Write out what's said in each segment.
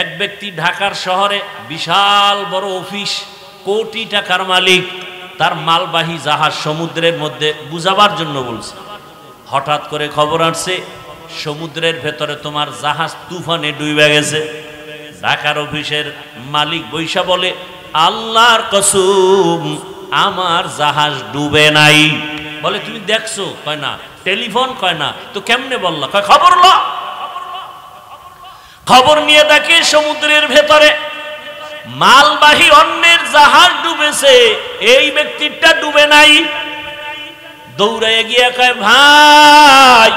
এক ব্যক্তি ঢাকার শহরে বিশাল বড় অফিস, কোটি টাকার মালিক, তার মালবাহী জাহাজ সমুদ্রের মধ্যে বুঝাবার জন্য বলছে। হঠাৎ করে খবর আসছে সমুদ্রের ভেতরে তোমার জাহাজ তুফানে ডুবে গেছে। ঢাকার অফিসের মালিক বৈশা বলে, আল্লাহর কসম আমার জাহাজ ডুবে নাই। বলে তুমি দেখছো? কয় না। টেলিফোন? কয় না। তো কেমনে বললা? কয় খবর ল। খবর নিয়ে দেখে সমুদ্রের ভেতরে মালবাহী অন্যের জাহাজ ডুবেছে, এই ব্যক্তিটা ডুবে নাই। দৌড়াইয়া গিয়ে কয়, ভাই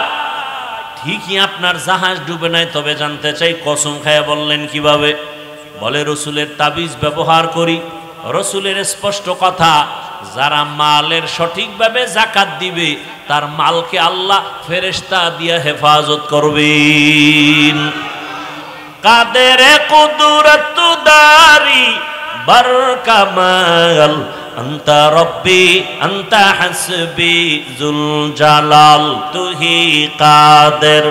ঠিকই আপনার জাহাজ ডুবে নাই, তবে জানতে চাই কসম খায়া বললেন কিভাবে? বলে রসুলের তাবিজ ব্যবহার করি। রসুলের স্পষ্ট কথা, যারা মালের সঠিকভাবে যাকাত দিবে তার মালকে আল্লাহ ফেরেশতা দিয়া হেফাজত করবেন। কাদের কুদরত দারি বরকামাল আন্তা রব্বি আন্তা হাসবি জুল জালাল তুহি কাদের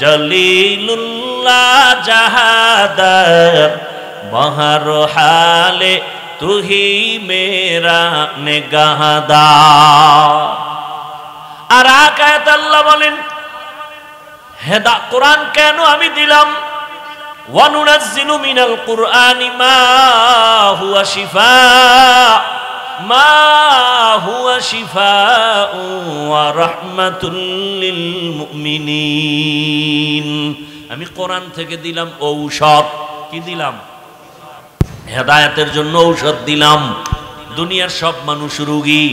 জলিলুল্লাহ জাহাদার বহর হালে তুহি মেরা নিগাহদার। আর আয়াত আল্লাহ বলেন, হেদা কোরআন কেন আমি দিলাম? ওয়ানুনাজ্জিলু মিনাল কুরআনি মা হুয়া শিফাউ ওয়া রাহমাতুল লিল মুমিনিন। আমি কোরআন থেকে দিলাম ঔষধ। কি দিলাম? হেদায়েতের জন্য ঔষধ দিলাম। দুনিয়ার সব মানুষ রোগী,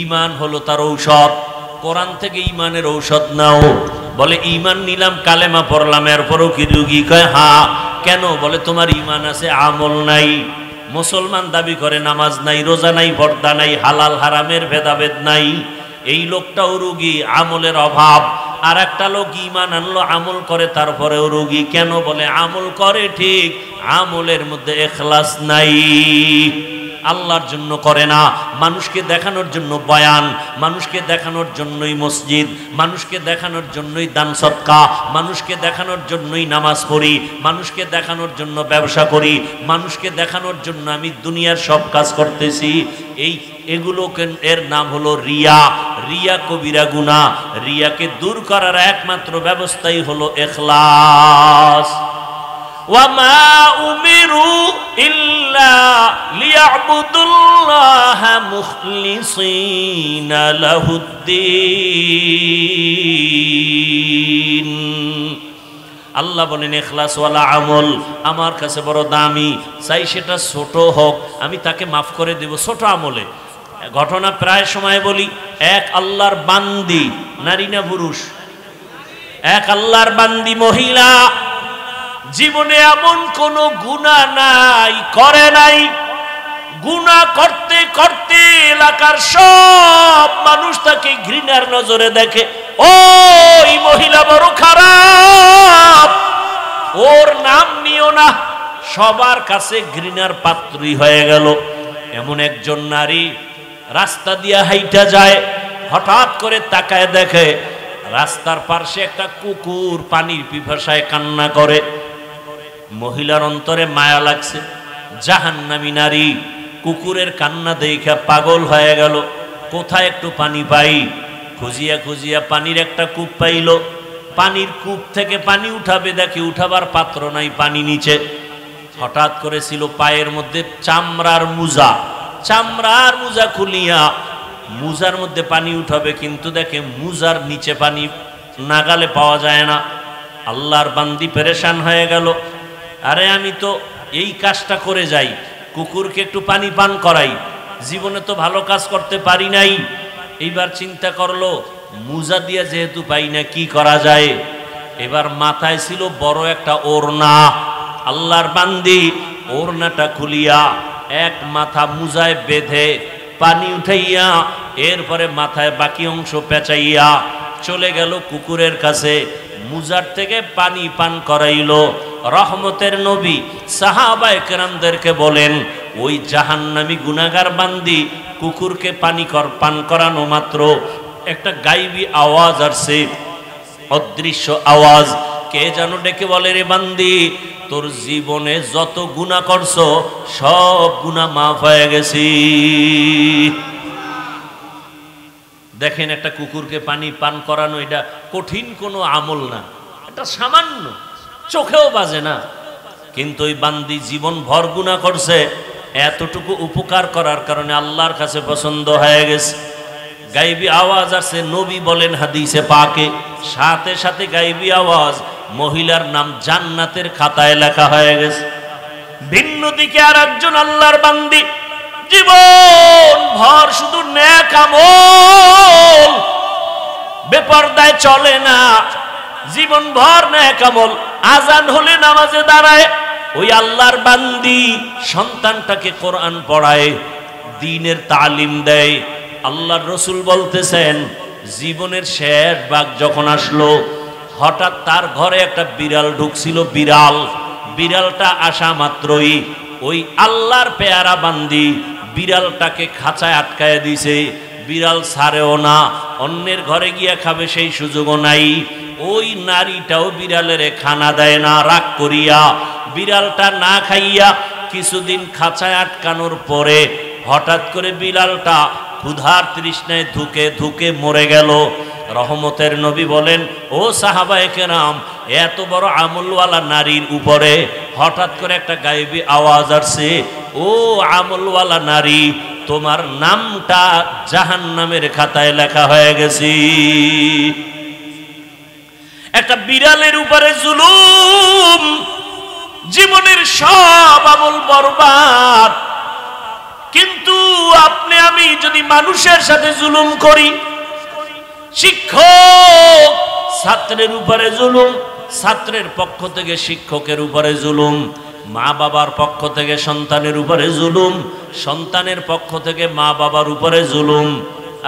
ঈমান হলো তার ঔষধ। কোরআন থেকে ঈমানের ঔষধ নাও। বলে ঈমান নিলাম, কালেমা পড়লাম, এরপরও কি রোগী? কয় হ্যাঁ। কেন? বলে তোমার ঈমান আছে, আমল নাই। মুসলমান দাবি করে, নামাজ নাই, রোজা নাই, পর্দা নাই, হালাল হারামের ভেদাভেদ নাই। এই লোকটাও রোগী, আমলের অভাব। আর একটা লোক ঈমান আনলো, আমল করে, তারপরেও রোগী। কেন? বলে আমল করে ঠিক, আমলের মধ্যে ইখলাস নাই, আল্লাহর জন্য করে না। মানুষকে দেখানোর জন্য বয়ান, মানুষকে দেখানোর জন্যই মসজিদ, মানুষকে দেখানোর জন্যই দান সদকা, মানুষকে দেখানোর জন্যই নামাজ পড়ি, মানুষকে দেখানোর জন্য ব্যবসা করি, মানুষকে দেখানোর জন্য আমি দুনিয়ার সব কাজ করতেছি। এগুলোকে এর নাম হলো রিয়া। রিয়া কবিরা গুনাহ। রিয়াকে দূর করার একমাত্র ব্যবস্থাই হলো ইখলাস। ওয়ামা উমিরু ইল্লা লিয়াবুদুল্লাহা মুখলিসিনা লাহুদ্দিন। আল্লাহ বলেন ইখলাস ওয়ালা আমল আমার কাছে বড় দামি, চাই সেটা ছোট হোক, আমি তাকে মাফ করে দেব ছোট আমলে। ঘটনা প্রায় সময় বলি, এক আল্লাহর বান্দি, নারী না পুরুষ? এক আল্লাহর বান্দি মহিলা, জীবনে এমন কোন গুনাহ নাই, করে নাই। গুনাহ করতে করতে এলাকার সব মানুষ তাকে ঘৃণার নজরে দেখে, ওই মহিলা বড় খারাপ, ওর নাম নিও না। সবার কাছে ঘৃণার পাত্রী হয়ে গেল। এমন একজন নারী রাস্তা দিয়া হাইটা যায়, হঠাৎ করে তাকায় দেখে রাস্তার পাশে একটা কুকুর পানির পিপাসায় কান্না করে। মহিলার অন্তরে মায়া লাগছে। জাহান্নামী নারী কুকুরের কান্না দেখে পাগল হয়ে গেল। কোথায় একটু পানি পাই? খুঁজিয়া খুঁজিয়া পানির একটা কূপ পাইল। পানির কূপ থেকে পানি উঠাবে, দেখে উঠাবার পাত্র নাই, পানি নিচে। হঠাৎ করে ছিল পায়ের মধ্যে চামড়ার মুজা, চামড়ার মুজা খুলিয়া মুজার মধ্যে পানি উঠাবে, কিন্তু দেখে মুজার নিচে পানি নাগালে পাওয়া যায় না। আল্লাহর বান্দি পেরেশান হয়ে গেল। আরে আমি তো এই কাজটা করে যাই, কুকুরকে একটু পানি পান করাই, জীবনে তো ভালো কাজ করতে পারি নাই। এইবার চিন্তা করলো, মুজা দিয়া যেহেতু পাই না, কি করা যায়? এবার মাথায় ছিল বড় একটা ওড়না। আল্লাহর বান্দি ওড়নাটা খুলিয়া এক মাথা মুজায় বেঁধে পানি উঠাইয়া এরপরে মাথায় বাকি অংশ পেঁচাইয়া চলে গেল কুকুরের কাছে, মুজার থেকে পানি পান করাইল। রহমতের নবী সাহাবায়ে কেরামদেরকে বলেন, ওই জাহান্নামী গুনাহগার বান্দি কুকুরকে পান করানো মাত্র একটা গাইবী আওয়াজ আসছে, অদৃশ্য আওয়াজ। কে যেন ডেকে বলে, রে বান্দি, তোর জীবনে যত গুনাহ করছো সব গুনাহ মাফ হয়ে গেছে। দেখেন, একটা কুকুরকে পানি পান করানো এটা কঠিন কোনো আমল না, এটা সামান্য, চোখেও বাজে না। কিন্তু ওই বান্দি জীবন ভর গুনাহ করছে, এতটুকু উপকার করার কারণে আল্লাহর কাছে পছন্দ হয়ে গেছে। গাইবী আওয়াজ আছে, নবী বলেন হাদিসে পাকে, সাথে সাথে গাইবী আওয়াজ, মহিলার নাম জান্নাতের খাতায় লেখা হয়ে গেছে। ভিন্ন দিকে আর একজন আল্লাহর বান্দি জীবন ভর শুধু নেক আমল, বেপরদায় চলে না, জীবন ভর নেক আমল, আজান হলে নামাজে দাঁড়ায়। ওই আল্লাহর বান্দি সন্তানটাকে কোরআন পড়ায়, দ্বীনের তালিম দেয়। আল্লাহর রসুল বলতেছেন, জীবনের শেষ ভাগ যখন আসলো, হঠাৎ তার ঘরে একটা বিড়াল ঢুকছিল। বিড়ালটা আসা মাত্রই ওই আল্লাহর পেয়ারা বান্দি বিড়ালটাকে খাঁচায় আটকায় দিছে। বিড়াল ছাড়েও না, অন্যের ঘরে গিয়া খাবে সেই সুযোগও নাই। ওই নারীটাও বিড়ালের খানা দেয় না, রাগ করিয়া বিড়ালটা না খাইয়া কিছুদিন খাঁচায় আটকানোর পরে হঠাৎ করে বিড়ালটা ক্ষুধার তৃষ্ণায় ধুকে ধুকে মরে গেল। রহমতের নবী বলেন, ও সাহাবায়ে কেরাম, এত বড় আমলওয়ালা নারীর উপরে হঠাৎ করে একটা গায়েবী আওয়াজ আসছে, ও আমলওয়ালা নারী, তোমার নামটা জাহান্নামের খাতায় লেখা হয়ে গেছে। একটা বিড়ালের উপরে জুলুম, জীবনের সব আমল বরবাদ। কিন্তু আপনি আমি যদি মানুষের সাথে জুলুম করি, শিক্ষক ছাত্রের উপরে জুলুম, ছাত্রের পক্ষ থেকে শিক্ষকের উপরে জুলুম, মা বাবার পক্ষ থেকে সন্তানের উপরে জুলুম, সন্তানের পক্ষ থেকে মা বাবার উপরে জুলুম,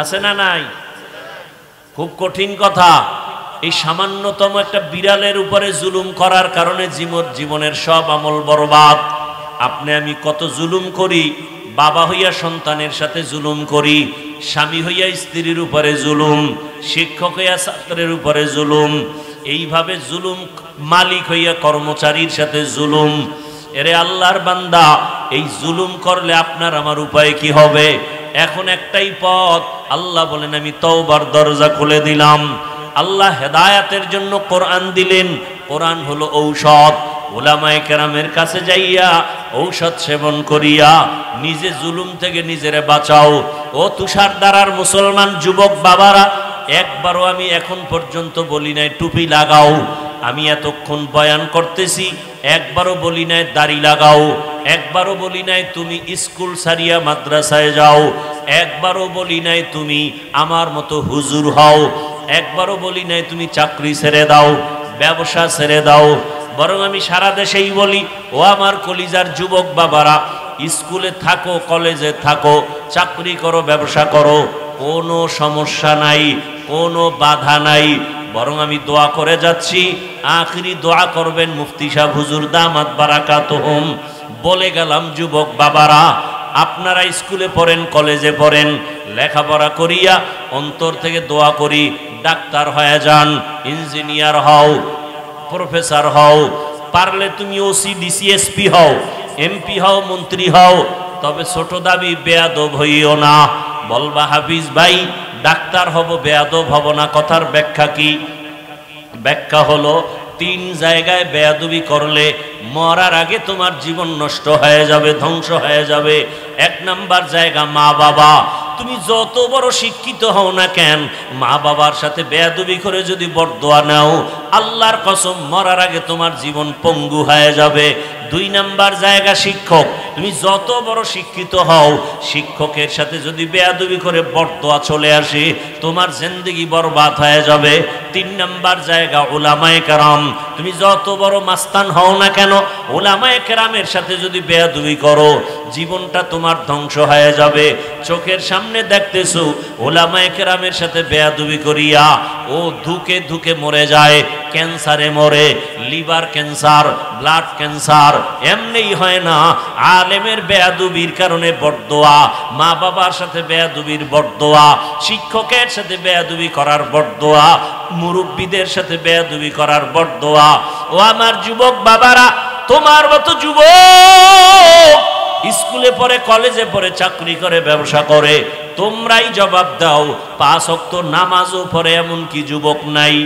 আছে না নাই? খুব কঠিন কথা। এই সামান্যতম একটা বিড়ালের উপরে জুলুম করার কারণে জীবনের সব আমল বরবাদ। আপনি আমি কত জুলুম করি, বাবা হইয়া সন্তানের সাথে জুলুম করি, স্বামী হইয়া স্ত্রীর উপরে জুলুম, শিক্ষক হইয়া ছাত্রের উপরে জুলুম, এইভাবে জুলুম, মালিক হইয়া কর্মচারীর সাথে জুলুম। এরে আল্লাহর বান্দা, এই জুলুম করলে আপনার আমার উপায় কি হবে? এখন একটাই পথ। আল্লাহ বলেন, আমি তওবার দরজা খুলে দিলাম। আল্লাহ হেদায়াতের জন্য কোরআন দিলেন। কোরআন হলো ঔষধ। উলামায়ে কেরামের কাছে যাইয়া ঔষধ সেবন করিয়া নিজে জুলুম থেকে নিজেরে বাঁচাও। ও তুষার দ্বারার মুসলমান যুবক বাবারা, একবারও আমি এখন পর্যন্ত বলি নাই টুপি লাগাও। আমি এতক্ষণ বয়ান করতেছি, একবারও বলি নাই দাড়ি লাগাও, একবারও বলি নাই তুমি স্কুল ছাড়িয়া মাদ্রাসায় যাও, একবারও বলি নাই তুমি আমার মতো হুজুর হও, একবারও বলি নাই তুমি চাকরি ছেড়ে দাও, ব্যবসা ছেড়ে দাও। বরং আমি সারা দেশেই বলি, ও আমার কলিজার যুবক বাবারা, স্কুলে থাকো, কলেজে থাকো, চাকরি করো, ব্যবসা করো, কোনো সমস্যা নাই, কোনো বাধা নাই। বরং আমি দোয়া করে যাচ্ছি, আখিরি দোয়া করবেন মুফতি সাহেব হুজুর দামাত বারাকাতুহুম। বলে গেলাম যুবক বাবারা, আপনারা স্কুলে পড়েন, কলেজে পড়েন, লেখাপড়া করিয়া অন্তর থেকে দোয়া করি ডাক্তার হয়ে যান, ইঞ্জিনিয়ার হও, প্রফেসর হও, পারলে তুমি ওসি ডিসি এসপি হও, এমপি হও, মন্ত্রী হও। তবে ছোট দাবি বেয়াদব হইও না। বলবা হাফিজ ভাই ডাক্তার হব, বেয়াদব হব না, কথার ব্যাখ্যা কি? ব্যাখ্যা হলো, 3 জায়গায় বেয়াদবি করলে মরার আগে তোমার জীবন নষ্ট হয়ে যাবে, ধ্বংস হয়ে যাবে। 1 নাম্বার জায়গা মা বাবা। তুমি যত বড় শিক্ষিত হও না কেন, মা বাবার সাথে বেয়াদবি করে যদি বরদোয়া নাও, আল্লাহর কসম মরার আগে তোমার জীবন পঙ্গু হয়ে যাবে। 2 নাম্বার জায়গা শিক্ষক। তুমি যত বড় শিক্ষিত হও, শিক্ষকের সাথে যদি বেয়াদবি করে বরদোয়া চলে আসে, তোমার জিন্দেগি বরবাদ হয়ে যাবে। 3 নাম্বার জায়গা উলামায়ে কেরাম। তুমি যত বড় মাস্তান হও না কেন, উলামায়ে কেরামের সাথে যদি বেয়াদবি করো জীবনটা তোমার ধ্বংস হয়ে যাবে। চোখের সামনে দেখতেছো উলামায়ে কেরামের সাথে বেয়াদবি করিয়া ও ধুকে ধুকে মরে যায়, ক্যান্সারে মরে, লিভার ক্যান্সার, ব্লাড ক্যান্সার। এমনিই হয় না, আলেমের বেয়াদবির কারণে বরদোয়া, মা বাবার সাথে বেয়াদবির বরদোয়া, শিক্ষকের সাথে বেয়াদবি করার বরদোয়া, মুরব্বীদের সাথে বেয়াদবি করার বরদোয়া। ও আমার যুবক বাবারা, তোমার মতো যুবক স্কুলে পড়ে, কলেজে পড়ে, চাকরি করে, ব্যবসা করে, তোমরাই জবাব দাও। 5 ওয়াক্ত নামাজও পড়ে এমন কি যুবক নাই?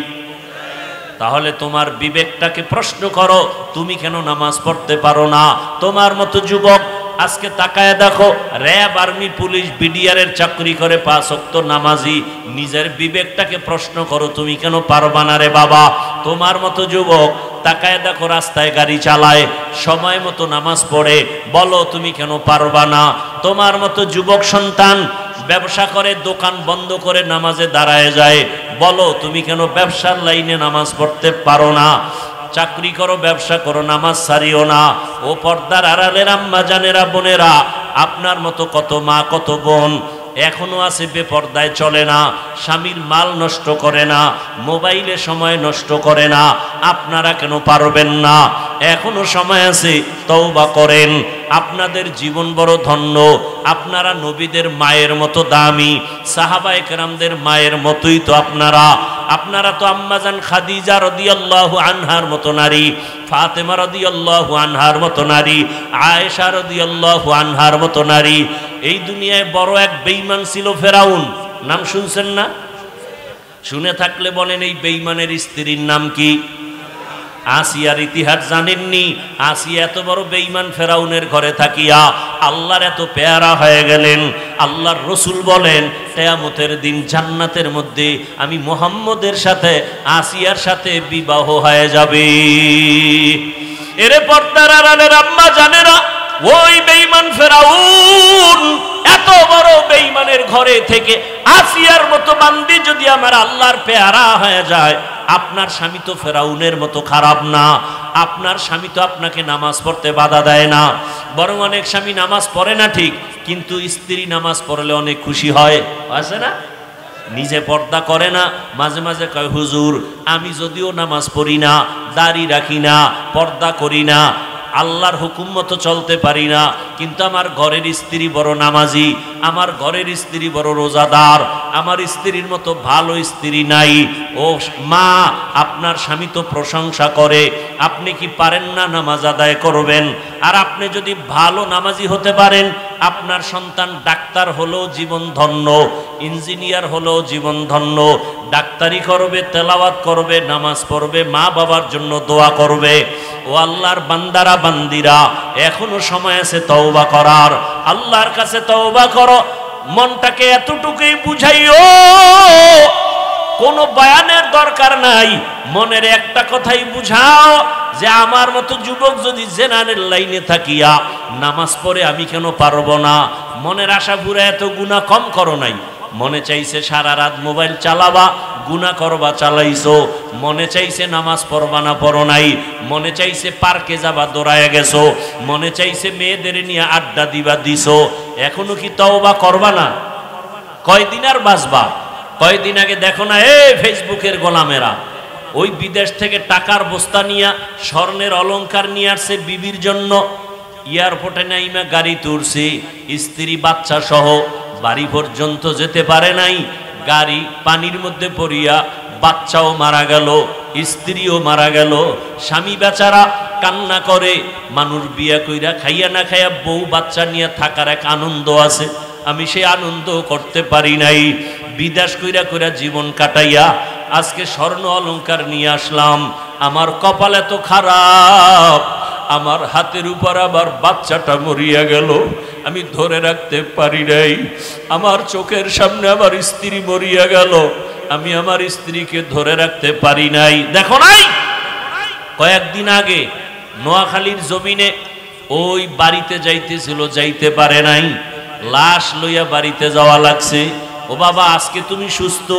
তাহলে তোমার বিবেকটাকে প্রশ্ন করো, তুমি কেন নামাজ পড়তে পারো না? তোমার মতো যুবক আজকে তাকায় দেখো, র্যাব, আর্মি, পুলিশ, বিডিআর এর চাকরি করে, 5 ওয়াক্ত নামাজি। নিজের বিবেকটাকে প্রশ্ন করো, তুমি কেন পারবা না রে বাবা? তোমার মতো যুবক তাকায় দেখো, রাস্তায় গাড়ি চালায়, সময় মতো নামাজ পড়ে, বলো তুমি কেন পারবা না? তোমার মতো যুবক সন্তান ব্যবসা করে, দোকান বন্ধ করে নামাজে দাঁড়ায় যায়, বলো তুমি কেন ব্যবসার লাইনে নামাজ পড়তে পারো না? চাকরি করো, ব্যবসা করো, নামাজ ছাড়িও না। ও পর্দার আড়ালের আম্মা জানেরা, বোনেরা, আপনার মতো কত মা, কত বোন এখনো আছে বেপর্দায় চলে না, স্বামীর মাল নষ্ট করে না, মোবাইলে সময় নষ্ট করে না। আপনারা কেন পারবেন না? এখনো সময় আছে, তওবা করেন। আপনাদের জীবন বড় ধন্য। আপনারা নবীদের মায়ের মতো দামি, সাহাবায়ে কেরামদের মায়ের মতোই তো আপনারা। আপনারা তো আম্মাজান খাদিজা রাদিয়াল্লাহু আনহার মতো নারী, ফাতেমা রাদিয়াল্লাহু আনহার মতো নারী, আয়েশা রাদিয়াল্লাহু আনহার মতো নারী। এই দুনিয়ায় বড় এক বেঈমান ছিল ফেরাউন, নাম শুনছেন না? শুনে থাকলে বলেন, এই বেঈমানের স্ত্রীর নাম কি? আসিয়ার ইতিহাস জানেননি? আসিয়া এত বড় বেঈমান ফেরাউনের ঘরে থাকিয়া আল্লাহর এত পেয়ারা হয়ে গেলেন। আল্লাহর রসুল বলেন, কিয়ামতের দিন জান্নাতের মধ্যে আমি মুহাম্মদের সাথে আসিয়ার সাথে বিবাহ হয়ে যাবে। এরে পর্দার আড়ালের আম্মা জানেরা, ওই বেঈমান ফেরাউন এত বড় বেঈমানের ঘরে থেকে আসিয়ার মতো বান্দি যদি আমার আল্লাহর পেয়ারা হয়ে যায়, আপনার স্বামী তো ফেরাউনের মতো খারাপ না। আপনার স্বামী তো আপনাকে নামাজ পড়তে বাধা দেয় না, বরং অনেক স্বামী নামাজ পড়ে না ঠিক, কিন্তু স্ত্রী নামাজ পড়লে অনেক খুশি হয়, আছে না? নিজে পর্দা করে না, মাঝে মাঝে কয়, হুজুর আমি যদিও নামাজ পড়ি না, দাড়ি রাখি না, পর্দা করি না, আল্লাহর হুকুম মতো চলতে পারি না, কিন্তু আমার ঘরের স্ত্রী বড় নামাজি, আমার ঘরের স্ত্রী বড় রোজাদার, আমার স্ত্রীর মতো ভালো স্ত্রী নাই। ও মা, আপনার স্বামী তো প্রশংসা করে, আপনি কি পারেন না নামাজ আদায় করবেন? আর আপনি যদি ভালো নামাজি হতে পারেন, আপনার সন্তান ডাক্তার হলেও জীবন ধন্য, ইঞ্জিনিয়ার হলেও জীবন ধন্য, ডাক্তারি করবে, তেলাওয়াত করবে, নামাজ পড়বে, মা বাবার জন্য দোয়া করবে। ও আল্লাহর বান্দারা, বান্দিরা, এখনো সময় আছে তওবা করার। আল্লাহর কাছে তওবা করো, মনটাকে এতটুকুই বুঝাইও, কোনো বয়ানের দরকার নাই, মনের একটা কথাই বুঝাও যে আমার মতো যুবক যদি জেনারেল লাইনে থাকিয়া নামাজ পড়ে আমি কেন পারবো না? মনের আশা পুরা এত গুনাহ কম করো নাই। মনে চাইছে সারা রাত মোবাইল চালাবা, গুনাহ করবা, চালাইছো। মনে চাইছে নামাজ পড়বা না, পড়ো নাই। মনে চাইছে পার্কে যাবা, দৌড়ায় গেছো। মনে চাইছে মেয়েদের নিয়ে আড্ডা দিবা, দিছো। এখনো কি তওবা করবা না? কয়দিন আর বাঁচবা? কয়দিন আগে দেখো না, ফেসবুকের গোলামেরা ওই বিদেশ থেকে টাকার বস্তা নিয়ে, স্বর্ণের অলংকার নিয়ে আসছে বিবির জন্য। এয়ারপোর্টে নাইমা গাড়ি তুলছে, স্ত্রী বাচ্চা সহ বাড়ি পর্যন্ত যেতে পারে নাই। গাড়ি পানির মধ্যে পড়িয়া বাচ্চাও মারা গেল, স্ত্রীও মারা গেল। স্বামী বেচারা কান্না করে। মানুষ বিয়া কইরা খাইয়া না খাইয়া বউ বাচ্চা নিয়ে থাকার এক আনন্দ আছে, আমি সেই আনন্দ করতে পারি নাই। বিদেশ কইরা কইরা জীবন কাটাইয়া আজকে স্বর্ণ অলংকার নিয়ে আসলাম। আমার কপাল এত খারাপ, আমার হাতের উপর আবার বাচ্চাটা মরিয়া গেল, আমি ধরে রাখতে পারি নাই। আমার চোখের সামনে আমার স্ত্রী মরিয়া গেল, আমি আমার স্ত্রীকে ধরে রাখতে পারি নাই। দেখো নাই, কয়েকদিন আগে নোয়াখালীর জমিনে ওই বাড়িতে যাইতেছিল, যাইতে পারে নাই, লাশ লইয়া বাড়িতে যাওয়া লাগছে। ও বাবা, আজকে তুমি সুস্থ,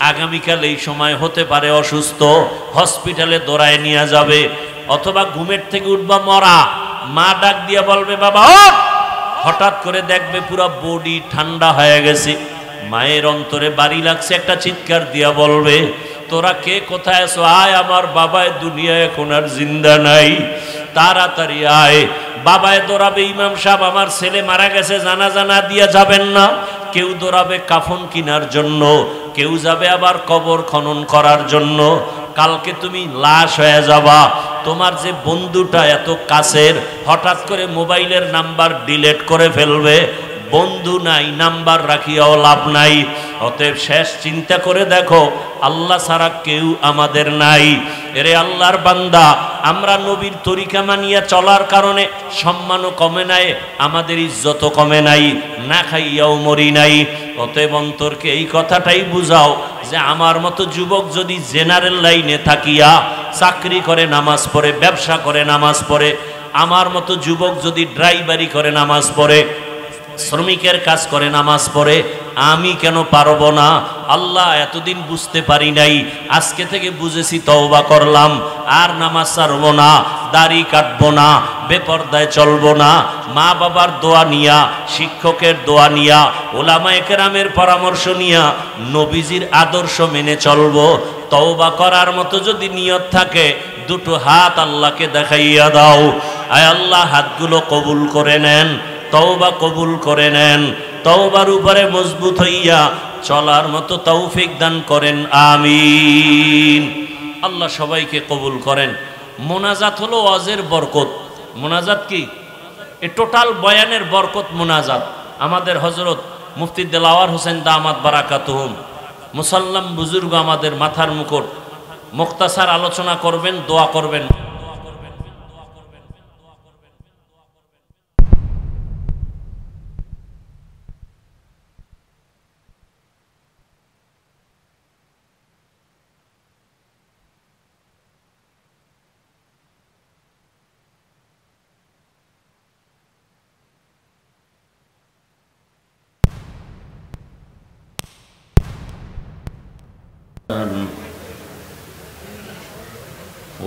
আগামীকাল এই সময় হতে পারে অসুস্থ, হসপিটালে দৌড়ায় নিয়ে যাবে। অথবা ঘুমের থেকে উঠবা মরা, মা ডাক দিয়া বলবে বাবা ওঠ, হঠাৎ করে দেখবে পুরো বডি ঠান্ডা হয়ে গেছে, মায়ের অন্তরে বাড়ি লাগছে, একটা চিৎকার দিয়া বলবে তোরা কে কোথায় আছো, আয় আমার বাবায় দুনিয়ায় এখন আর জিন্দা নাই, তাড়াতাড়ি আয়। বাবায় দৌড়াবে ইমাম সাহেব আমার ছেলে মারা গেছে, জানাজা না দিয়া যাবেন না। কেউ দৌড়াবে কাফন কেনার জন্য, কেউ যাবে আবার কবর খনন করার জন্য। কালকে তুমি লাশ হয়ে যাবা। তোমার যে বন্ধুটা এত কাছের হঠাৎ করে মোবাইলের নাম্বার ডিলিট করে ফেলবে, বন্ধু নাই, নাম্বার রাখিয়াও লাভ নাই। অতএব শেষ চিন্তা করে দেখো, আল্লাহ ছাড়া কেউ আমাদের নাই। এরে আল্লাহর বান্দা, আমরা নবীর তরিকা মানিয়া চলার কারণে সম্মানও কমে নাই, আমাদের ইজ্জতও কমে নাই, না খাইয়াও মরি নাই। অতএব অন্তরকে এই কথাটাই বুঝাও যে আমার মতো যুবক যদি জেনারেল লাইনে থাকিয়া চাকরি করে, নামাজ পড়ে, ব্যবসা করে, নামাজ পড়ে, আমার মতো যুবক যদি ড্রাইভারি করে, নামাজ পড়ে, শ্রমিকের কাজ করে, নামাজ পড়ে, আমি কেন পারবো না? আল্লাহ এতদিন বুঝতে পারি নাই, আজকে থেকে বুঝেছি, তওবা করলাম, আর নামাজ ছাড়বো না, দাড়ি কাটবো না, বেপরদায় চলবো না, মা বাবার দোয়া নিয়া, শিক্ষকের দোয়া নিয়া, ওলামায়ে কেরামের পরামর্শ নিয়া নবীজির আদর্শ মেনে চলবো। তওবা করার মতো যদি নিয়ত থাকে, দুটো হাত আল্লাহকে দেখাইয়া দাও। আয় আল্লাহ, হাতগুলো কবুল করে নেন, তওবা কবুল করে নেন, তওবার উপরে মজবুত হইয়া চলার মতো তৌফিক দান করেন, আমিন। আল্লাহ সবাইকে কবুল করেন। মোনাজাত হলো ওয়াজের বরকত। মোনাজাত কি? এই টোটাল বয়ানের বরকত মোনাজাত। আমাদের হযরত মুফতি দেলাওয়ার হোসেন দামাত বারাকাতুহুম মুসাল্লাম বুজুর্গ আমাদের মাথার মুকুট, মুখতাসার আলোচনা করবেন, দোয়া করবেন।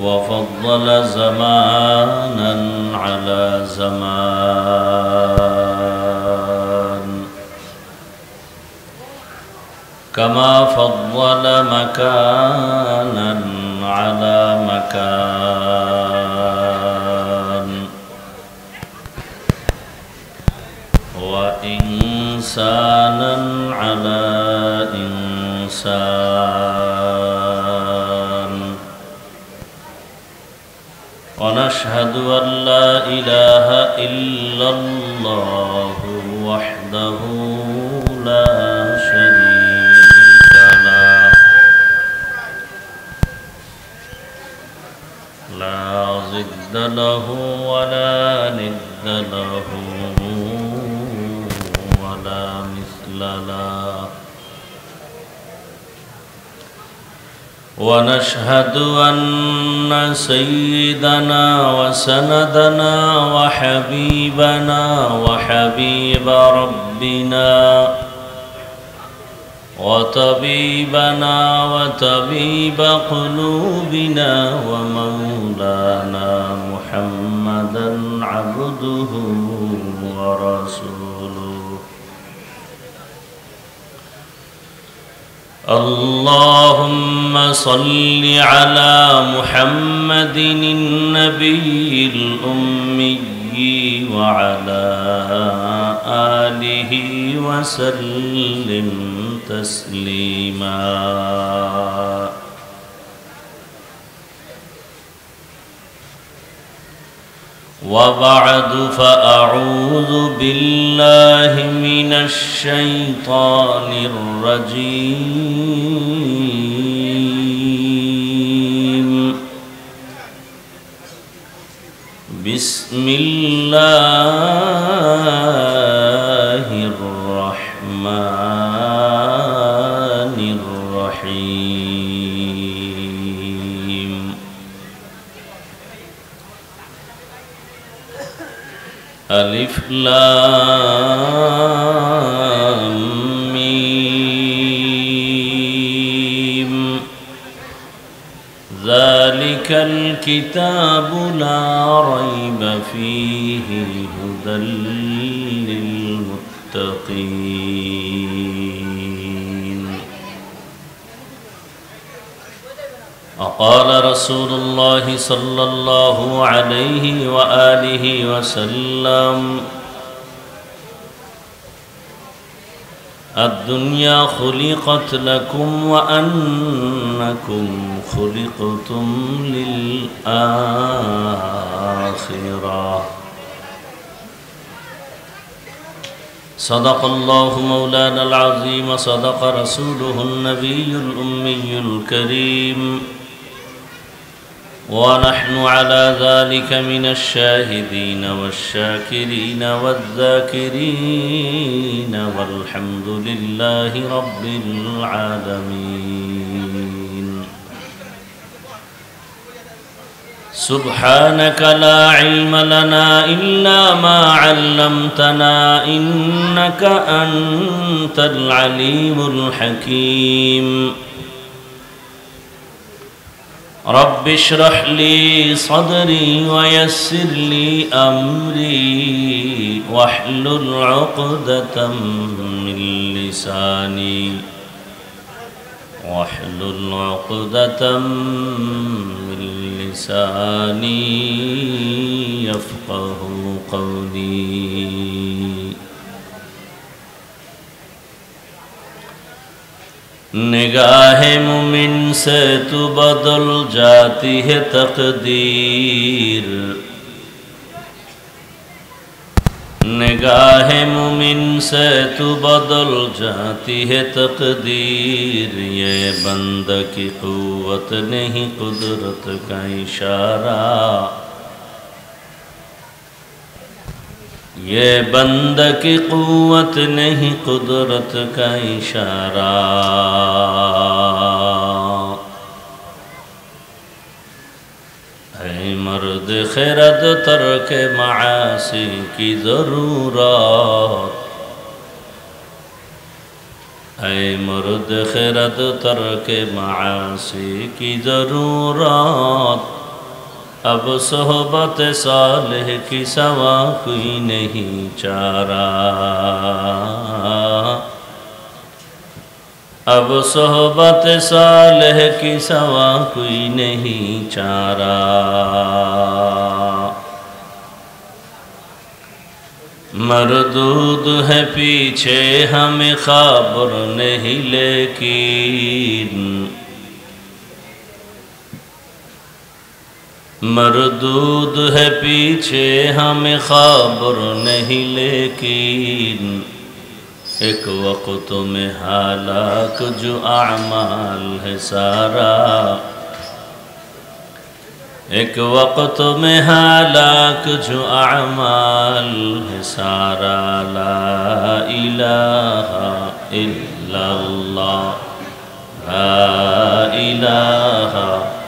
وفضل زمانا على زمان كما فضل مكانا على مكان وإنسانا على إنسان ونشهد أن لا إله إلا الله وحده لا شريك له لا ضد له ولا ند له ولا مثل له ونشهد أن سيدنا وسندنا وحبيبنا وحبيب ربنا وطبيبنا وطبيب قلوبنا ومولانا محمدا عبده ورسوله اللهم صل على محمد النبي الأمي وعلى آله وسلم تسليما وبعد فأعوذ بالله من الشيطان الرجيم بسم الله الرحمن الرحيم ألف لام ميم ذلك الكتاب لا ريب فيه هدى للمتقين. وقال رسول الله صلى الله عليه وآله وسلم: الدنيا خلقت لكم وأنكم خلقتم للآخرة. صدق الله مولانا العظيم، صدق رسوله النبي الأمي الكريم، ونحن على ذلك من الشاهدين والشاكرين والذاكرين، والحمد لله رب العالمين. سبحانك لا علم لنا إلا ما علمتنا، إنك أنت العليم الحكيم. رب اشرح لي صدري ويسر لي أمري واحلل عقدة من لساني يفقه قولي. نگاہ مومن سے تو بدل جاتی ہے تقدیر، نگاہ مومن سے تو بدل جاتی ہے تقدیر. یہ بندہ کی قوت نہیں قدرت کا اشارہ، یہ بندہ کی قوت نہیں قدرت کا اشارہ. اے مرد خرد ترک معاصی کی ضرورت، اے مرد خرد ترک معاصی کی ضرورت. اب صحبت صالح کی سوا کوئی نہیں چارہ، اب صحبت صالح کی سوا کوئی نہیں چارہ. مردود ہے پیچھے ہمیں خبر نہیں، لیکن مردود ہے پیچھے ہمیں خبر نہیں، لیکن ایک وقت میں ہلاک جو اعمال ہے سارا، ایک وقت میں ہلاک جو اعمال ہے سارا. لا الہ الا اللہ، لا الہ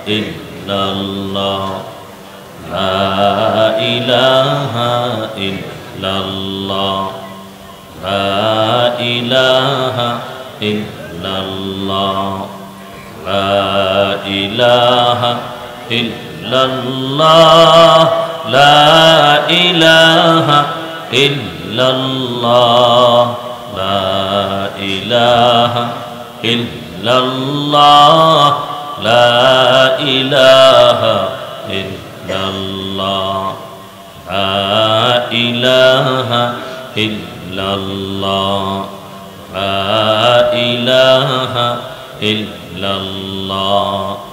الا اللہ، لا الہ الا اللہ، لا الہ الا اللہ، لا الہ الا اللہ، لا الہ الا اللہ، لا الہ الا اللہ، لا الہ الا اللہ، لا الہ الا اللہ، لا الہ الا اللہ.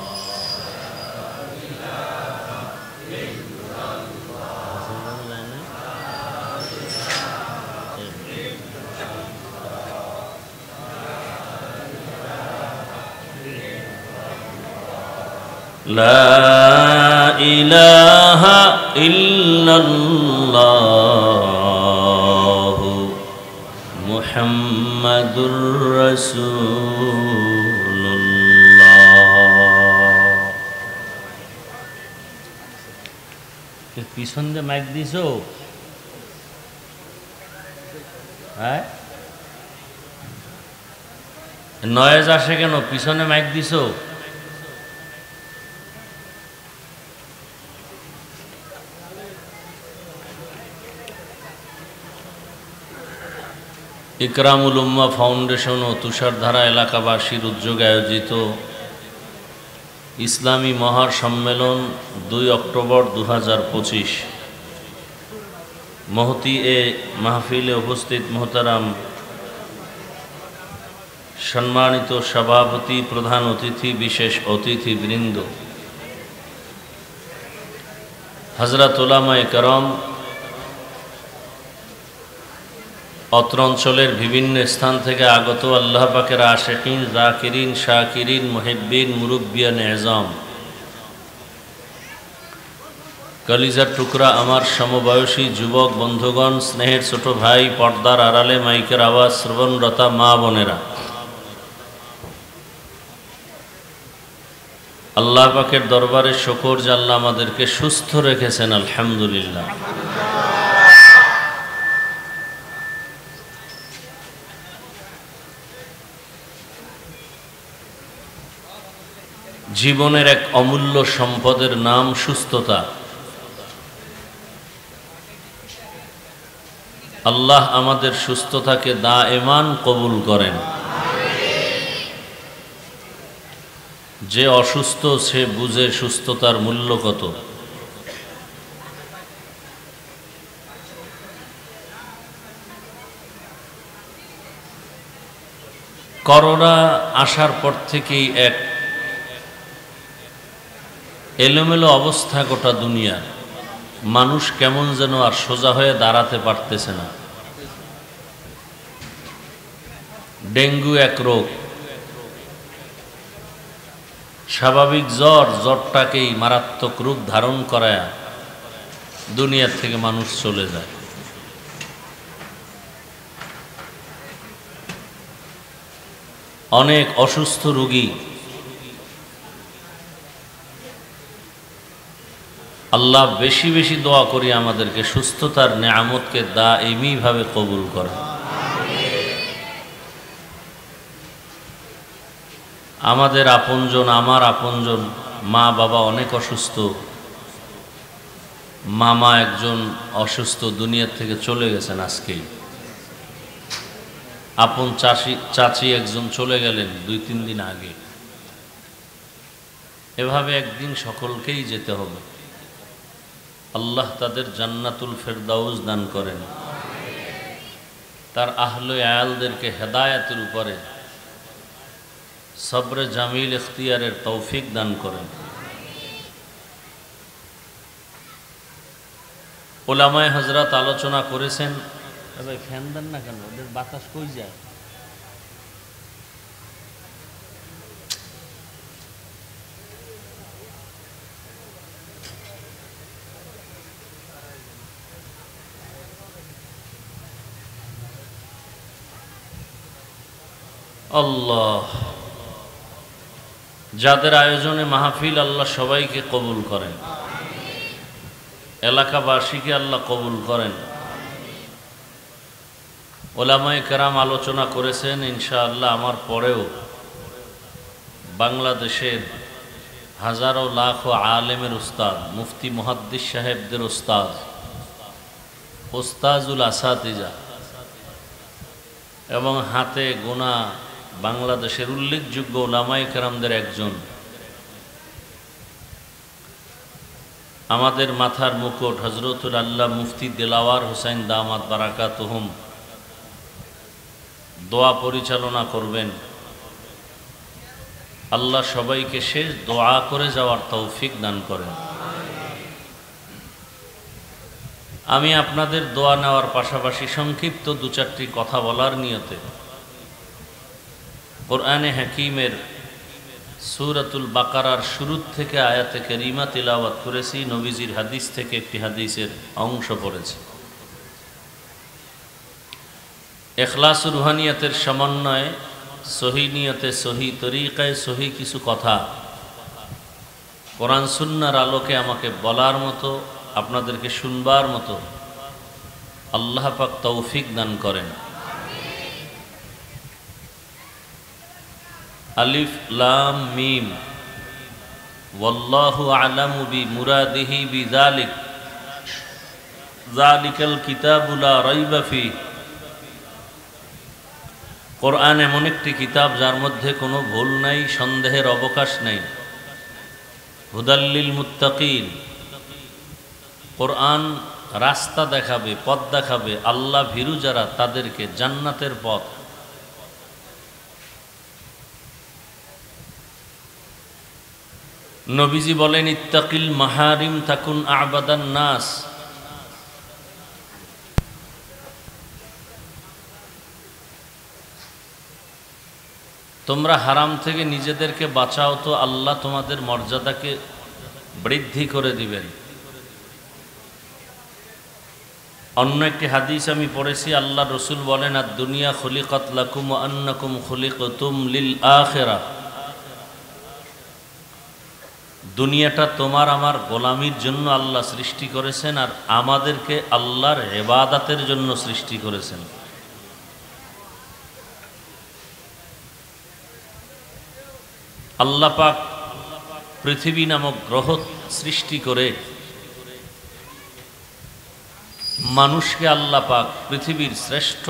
لا الہ الا اللہ محمد رسول اللہ. পিছন দিয়ে মাইক দিছো? হ্যাঁ, নয়েজ আসে কেন? পিছনে মাইক দিছো? ইকরামুল উম্মাহ ফাউন্ডেশন ও তুষারধারা এলাকাবাসীর উদ্যোগে আয়োজিত ইসলামী মহাসম্মেলন 2 অক্টোবর 2025 মহতি এ মাহফিলে উপস্থিত মোহতারাম সম্মানিত সভাপতি, প্রধান অতিথি, বিশেষ অতিথিবৃন্দ, হযরত উলামায়ে কেরাম, অত্র অঞ্চলের বিভিন্ন স্থান থেকে আগত আল্লাহ পাকের আশিকিন, জাকিরিন, শাকিরিন, মুহিব্বিন, মুরব্বিয়ান এজাম, কলিজার টুকরা আমার সমবয়সী যুবক বন্ধুগণ, স্নেহের ছোট ভাই, পর্দার আড়ালে মাইকের আওয়াজ শ্রবণরতা মা বোনেরা, আল্লাহ পাকের দরবারে শুকর যে আল্লাহ আমাদেরকে সুস্থ রেখেছেন, আলহামদুলিল্লাহ। জীবনের এক অমূল্য সম্পদের নাম সুস্থতা। আল্লাহ আমাদের সুস্থতাকে দায়েমান কবুল করেন। যে অসুস্থ সে বুঝে সুস্থতার মূল্য কত। করোনা আসার পর থেকেই এক এলোমেলো অবস্থা গোটা দুনিয়া। মানুষ কেমন যেন আর সোজা হয়ে দাঁড়াতে পারতেছে না। ডেঙ্গু এক রোগ, স্বাভাবিক জ্বরটাকেই মারাত্মক রূপ ধারণ করায় দুনিয়ার থেকে মানুষ চলে যায়। অনেক অসুস্থ রোগী আল্লাহ বেশি বেশি দোয়া করি আমাদেরকে সুস্থতার নেয়ামতকে দাইমি ভাবে কবুল করে। আমাদের আপনজন, আমার আপনজন, মা বাবা অনেক অসুস্থ, মামা একজন অসুস্থ, দুনিয়ার থেকে চলে গেছেন আজকেই। আপন চাচি একজন চলে গেলেন 2-3 দিন আগে। এভাবে একদিন সকলকেই যেতে হবে। আল্লাহ তাদের জান্নাতুল ফেরদাউস দান করেন, তার আহলে আয়ালদেরকে হেদায়েতের উপরে সবরে জামিল ইখতিয়ারের তৌফিক দান করেন। উলামায়ে হযরত আলোচনা করেছেন। ভাই ফ্যান দেন না কেন, ওদের বাতাস কই যায়? আল্লাহ, যাদের আয়োজনে মাহফিল আল্লাহ সবাইকে কবুল করেন, এলাকাবাসীকে আল্লাহ কবুল করেন। উলামায়ে কেরাম আলোচনা করেছেন, ইনশাআল্লাহ আমার পরেও বাংলাদেশের হাজারো লাখো আলেমের উস্তাদ, মুফতি মুহাদ্দিস সাহেবদের উস্তাদ, ওস্তাজুল আসাতিজা এবং হাতে গোনা বাংলাদেশের উল্লেখযোগ্য উলামায়ে কেরামদের একজন, আমাদের মাথার মুকুট হযরতুল আল্লাহ মুফতি দিলাওয়ার হোসেন দামাত বারাকাতুহুম দোয়া পরিচালনা করবেন। আল্লাহ সবাইকে শেষ দোয়া করে যাওয়ার তৌফিক দান করেন। আমি আপনাদের দোয়া নেওয়ার পাশাপাশি সংক্ষিপ্ত 2-4টি কথা বলার নিয়তে কোরআনে হাকিমের সূরাতুল বাকারার শুরু থেকে আয়াতে কারিমা তিলাওয়াত করেছি। নবীজির হাদিস থেকে একটি হাদিসের অংশ পড়েছি। ইখলাস ও রুহানিয়াতের সমন্বয়ে সহি নিয়তে, সহি তরিকায়, সহি কিছু কথা কোরআন সুন্নাহর আলোকে আমাকে বলার মতো, আপনাদেরকে শুনবার মতো আল্লাহ পাক তৌফিক দান করেন। আলিফ লাম মিম, ওয়াল্লাহু আ'লামু বিমুরাদিহি বিযালিক, যালিকাল কিতাবু লা রাইবা ফীহ, কোরআন এমন একটি কিতাব যার মধ্যে কোনো ভুল নাই, সন্দেহের অবকাশ নাই। হুদাল্লিল মুত্তাকিন, কোরআন রাস্তা দেখাবে, পথ দেখাবে আল্লাহ ভীরু যারা তাদেরকে জান্নাতের পথ। নবীজি বলেন ইত্তাকিল মাহারিম তাকুন আবাদান নাস। তোমরা হারাম থেকে নিজেদেরকে বাঁচাও তো আল্লাহ তোমাদের মর্যাদাকে বৃদ্ধি করে দিবেন। অন্য একটি হাদিস আমি পড়েছি, আল্লাহ রসুল বলেন আর দুনিয়া খুলিকাত লাকুম ওয়া আন্নাকুম খুলিকতুম লিল আখিরাহ। দুনিয়াটা তোমার আমার গোলামির জন্য আল্লাহ সৃষ্টি করেছেন, আর আমাদেরকে আল্লাহর ইবাদতের জন্য সৃষ্টি করেছেন। আল্লাহ পাক পৃথিবী নামক গ্রহ সৃষ্টি করে মানুষকে আল্লাহ পাক পৃথিবীর শ্রেষ্ঠ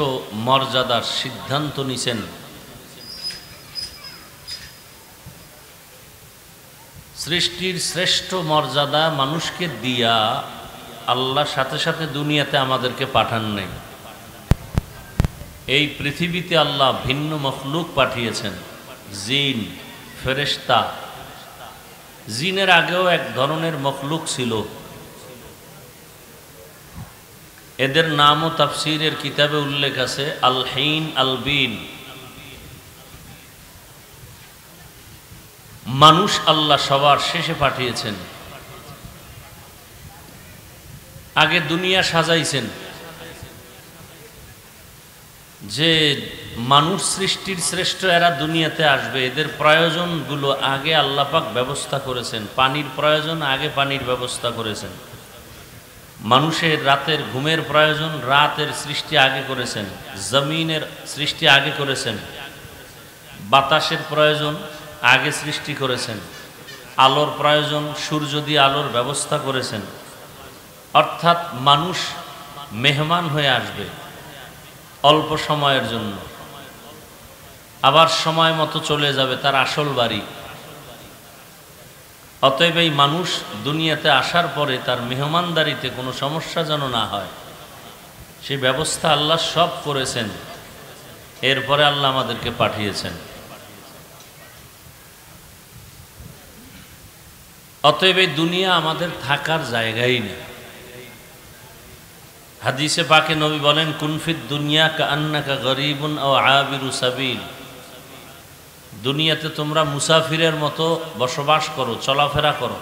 মর্যাদার সিদ্ধান্ত নিছেন। সৃষ্টির শ্রেষ্ঠ মর্যাদা মানুষকে দিয়া আল্লাহ সাথে সাথে দুনিয়াতে আমাদেরকে পাঠান নাই। এই পৃথিবীতে আল্লাহ ভিন্ন মখলুক পাঠিয়েছেন, জিন, ফেরেশতা। জিনের আগেও এক ধরনের মখলুক ছিল, এদের নামও তাফসীরের কিতাবে উল্লেখ আছে, আল হিন আল বিন। মানুষ আল্লাহ সবার শেষে পাঠিয়েছেন। আগে দুনিয়া সাজাইছেন যে মানুষ সৃষ্টির শ্রেষ্ঠ এরা দুনিয়াতে আসবে, এদের প্রয়োজনগুলো আগে আল্লাহ পাক ব্যবস্থা করেছেন। পানির প্রয়োজন, আগে পানির ব্যবস্থা করেছেন। মানুষের রাতের ঘুমের প্রয়োজন, রাতের সৃষ্টি আগে করেছেন। জমিনের সৃষ্টি আগে করেছেন। বাতাসের প্রয়োজন আগে সৃষ্টি করেছেন। আলোর প্রয়োজন, সূর্য দিয়ে আলোর ব্যবস্থা করেছেন। অর্থাৎ মানুষ মেহমান হয়ে আসবে অল্প সময়ের জন্য, আবার সময় মতো চলে যাবে তার আসল বাড়ি। অতএব এই মানুষ দুনিয়াতে আসার পরে তার মেহমানদারিতে কোনো সমস্যা যেন না হয়, সেই ব্যবস্থা আল্লাহ সব করেছেন। এরপরে আল্লাহ আমাদেরকে পাঠিয়েছেন। অতএব এই দুনিয়া আমাদের থাকার জায়গাই না। হাদিসে পাকে নবী বলেন কুনফিদ দুনিয়া কাআন্নাকা গরীবুন আও আবিরু সাবিল। দুনিয়াতে তোমরা মুসাফিরের মতো বসবাস করো, চলাফেরা করো।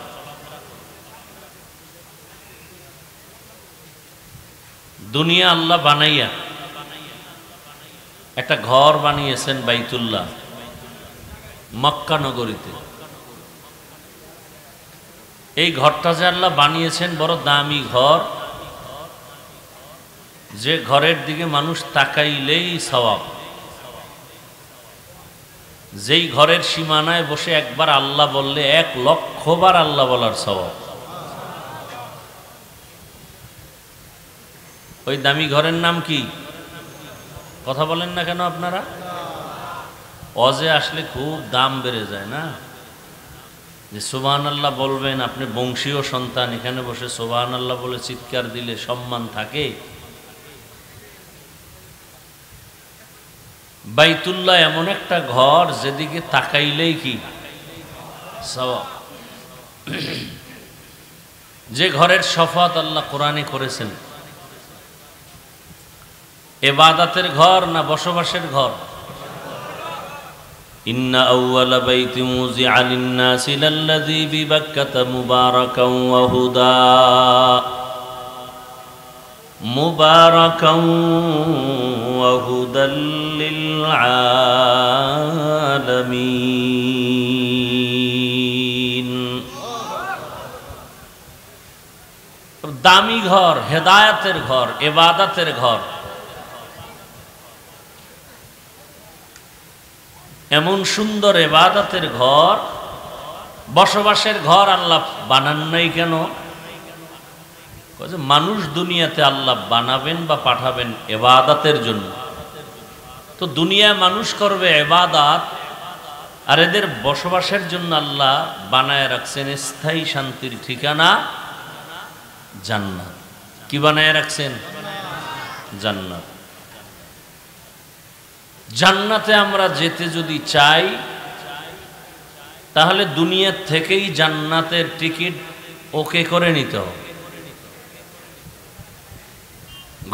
দুনিয়া আল্লাহ বানাইয়া একটা ঘর বানিয়েছেন বাইতুল্লাহ মক্কা নগরীতে। এই ঘরটা যে আল্লাহ বানিয়েছেন বড় দামি ঘর, যে ঘরের দিকে মানুষ তাকাইলেই সওয়াব। যেই ঘরের সীমানায় বসে একবার আল্লাহ বললে 1,00,000 বার আল্লাহ বলার সওয়াব। ওই দামি ঘরের নাম কি? কথা বলেন না কেন আপনারা? অজে আসলে খুব দাম বেড়ে যায় না, যে সুবহানাল্লাহ বলবেন, আপনি বংশীয় সন্তান, এখানে বসে সুবহানাল্লাহ বলে চিৎকার দিলে সম্মান থাকে। বাইতুল্লাহ এমন একটা ঘর যেদিকে তাকাইলেই কি সওয়াব। যে ঘরের শফাত আল্লাহ কোরআনে করেছেন, ইবাদতের ঘর না বসবাসের ঘর? ইন্না আউওয়ালা বাইতি মুযিআ লিন-নাসি লাল্লাযী বিবাক্কাতা মুবারাকান ওয়া হুদা মুবারাকান ওয়া হুদাল লিল আলামিন। দামি ঘর, হেদায়েতের ঘর, ইবাদতের ঘর। এমন সুন্দর ইবাদতের ঘর, বসবাসের ঘর আল্লাহ বানান নাই কেন? মানুষ দুনিয়াতে আল্লাহ বানাবেন বা পাঠাবেন ইবাদতের জন্য। তো দুনিয়া মানুষ করবে ইবাদত, আর এদের বসবাসের জন্য আল্লাহ বানায় রাখছেন স্থায়ী শান্তির ঠিকানা জান্নাত। কি বানায় রাখছেন? জান্নাত। জান্নাতে আমরা যেতে যদি চাই তাহলে দুনিয়ার থেকেই জান্নাতের টিকিট ওকে করে নিতে হবে।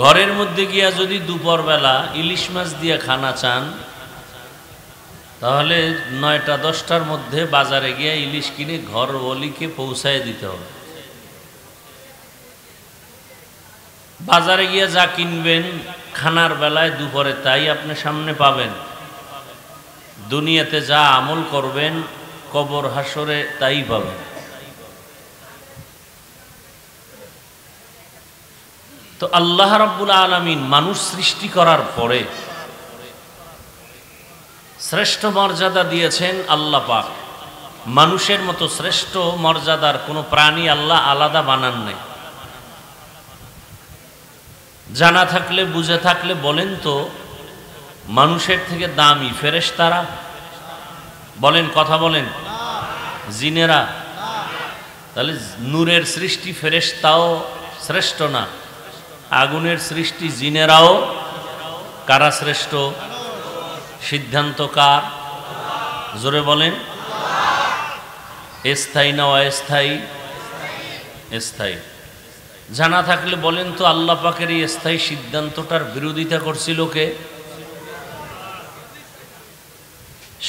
ঘরের মধ্যে গিয়া যদি দুপুরবেলা ইলিশ মাছ দিয়ে খানা চান তাহলে 9টা-10টার মধ্যে বাজারে গিয়া ইলিশ কিনে ঘরওয়ালিকে পৌঁছায় দিতে হবে। বাজারে গিয়া যা কিনবেন খানার বেলায় দুপুরে তাই আপনি সামনে পাবেন। দুনিয়াতে যা আমল করবেন কবর হাসরে তাই পাবেন। তো আল্লাহ রাব্বুল আলামিন মানুষ সৃষ্টি করার পরে শ্রেষ্ঠ মর্যাদা দিয়েছেন আল্লাহ পাক। মানুষের মতো শ্রেষ্ঠ মর্যাদার কোনো প্রাণী আল্লাহ আলাদা বানান নাই। জানা থাকলে বুঝে থাকলে বলেন তো, মানুষের থেকে দামি ফেরেশতারা? বলেন, কথা বলেন। জিনেরা? তাহলে নূরের সৃষ্টি ফেরেশতাও শ্রেষ্ঠ না? আগুনের সৃষ্টি জিনেরাও? কারা শ্রেষ্ঠ? সিদ্ধান্ত কার? জোরে বলেন। স্থায়ী না অস্থায়ী? স্থায়ী। জানা থাকলে বলেন তো, আল্লাহ পাকের এই স্থায়ী সিদ্ধান্তটার বিরোধিতা করছিল কে?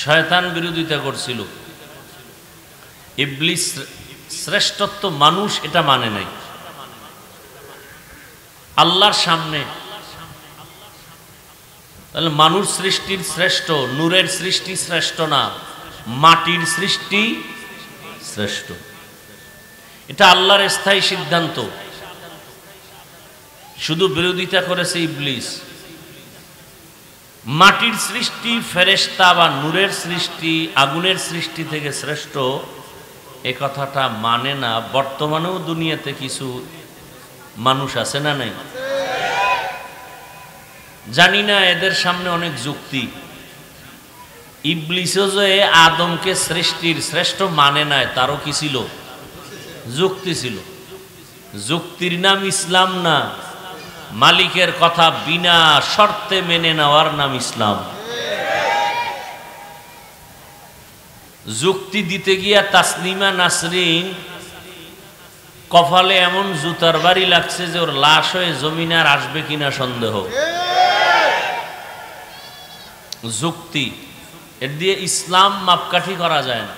শয়তান বিরোধিতা করছিল। ইবলিস শ্রেষ্ঠত্ব, মানুষ এটা মানে নাই। আল্লাহর সামনে তাহলে মানুষ সৃষ্টির শ্রেষ্ঠ, নূরের সৃষ্টি শ্রেষ্ঠ না, মাটির সৃষ্টি শ্রেষ্ঠ। এটা আল্লাহর স্থায়ী সিদ্ধান্ত। শুধু বিরোধিতা করেছে ইবলিস। মাটির সৃষ্টি ফেরেশতা বা নূরের সৃষ্টি আগুনের সৃষ্টি থেকে শ্রেষ্ঠ এ কথাটা মানে না। বর্তমানেও দুনিয়াতে কিছু মানুষ আছে না নাই? জানি না, এদের সামনে অনেক যুক্তি। ইবলিসও যে আদমকে সৃষ্টির শ্রেষ্ঠ মানে নাই, তারও কি ছিল? যুক্তি ছিল। যুক্তির নাম ইসলাম না, মালিকের কথা বিনা শর্তে মেনে নেওয়ার নাম ইসলাম। যুক্তি দিতে গিয়া তাসলিমা নাসরিন কপালে এমন জুতার বাড়ি লাগছে যে ওর লাশ হয়ে জমিনে আর আসবে কিনা সন্দেহ। যুক্তি, এর দিয়ে ইসলাম মাপকাঠি করা যায় না।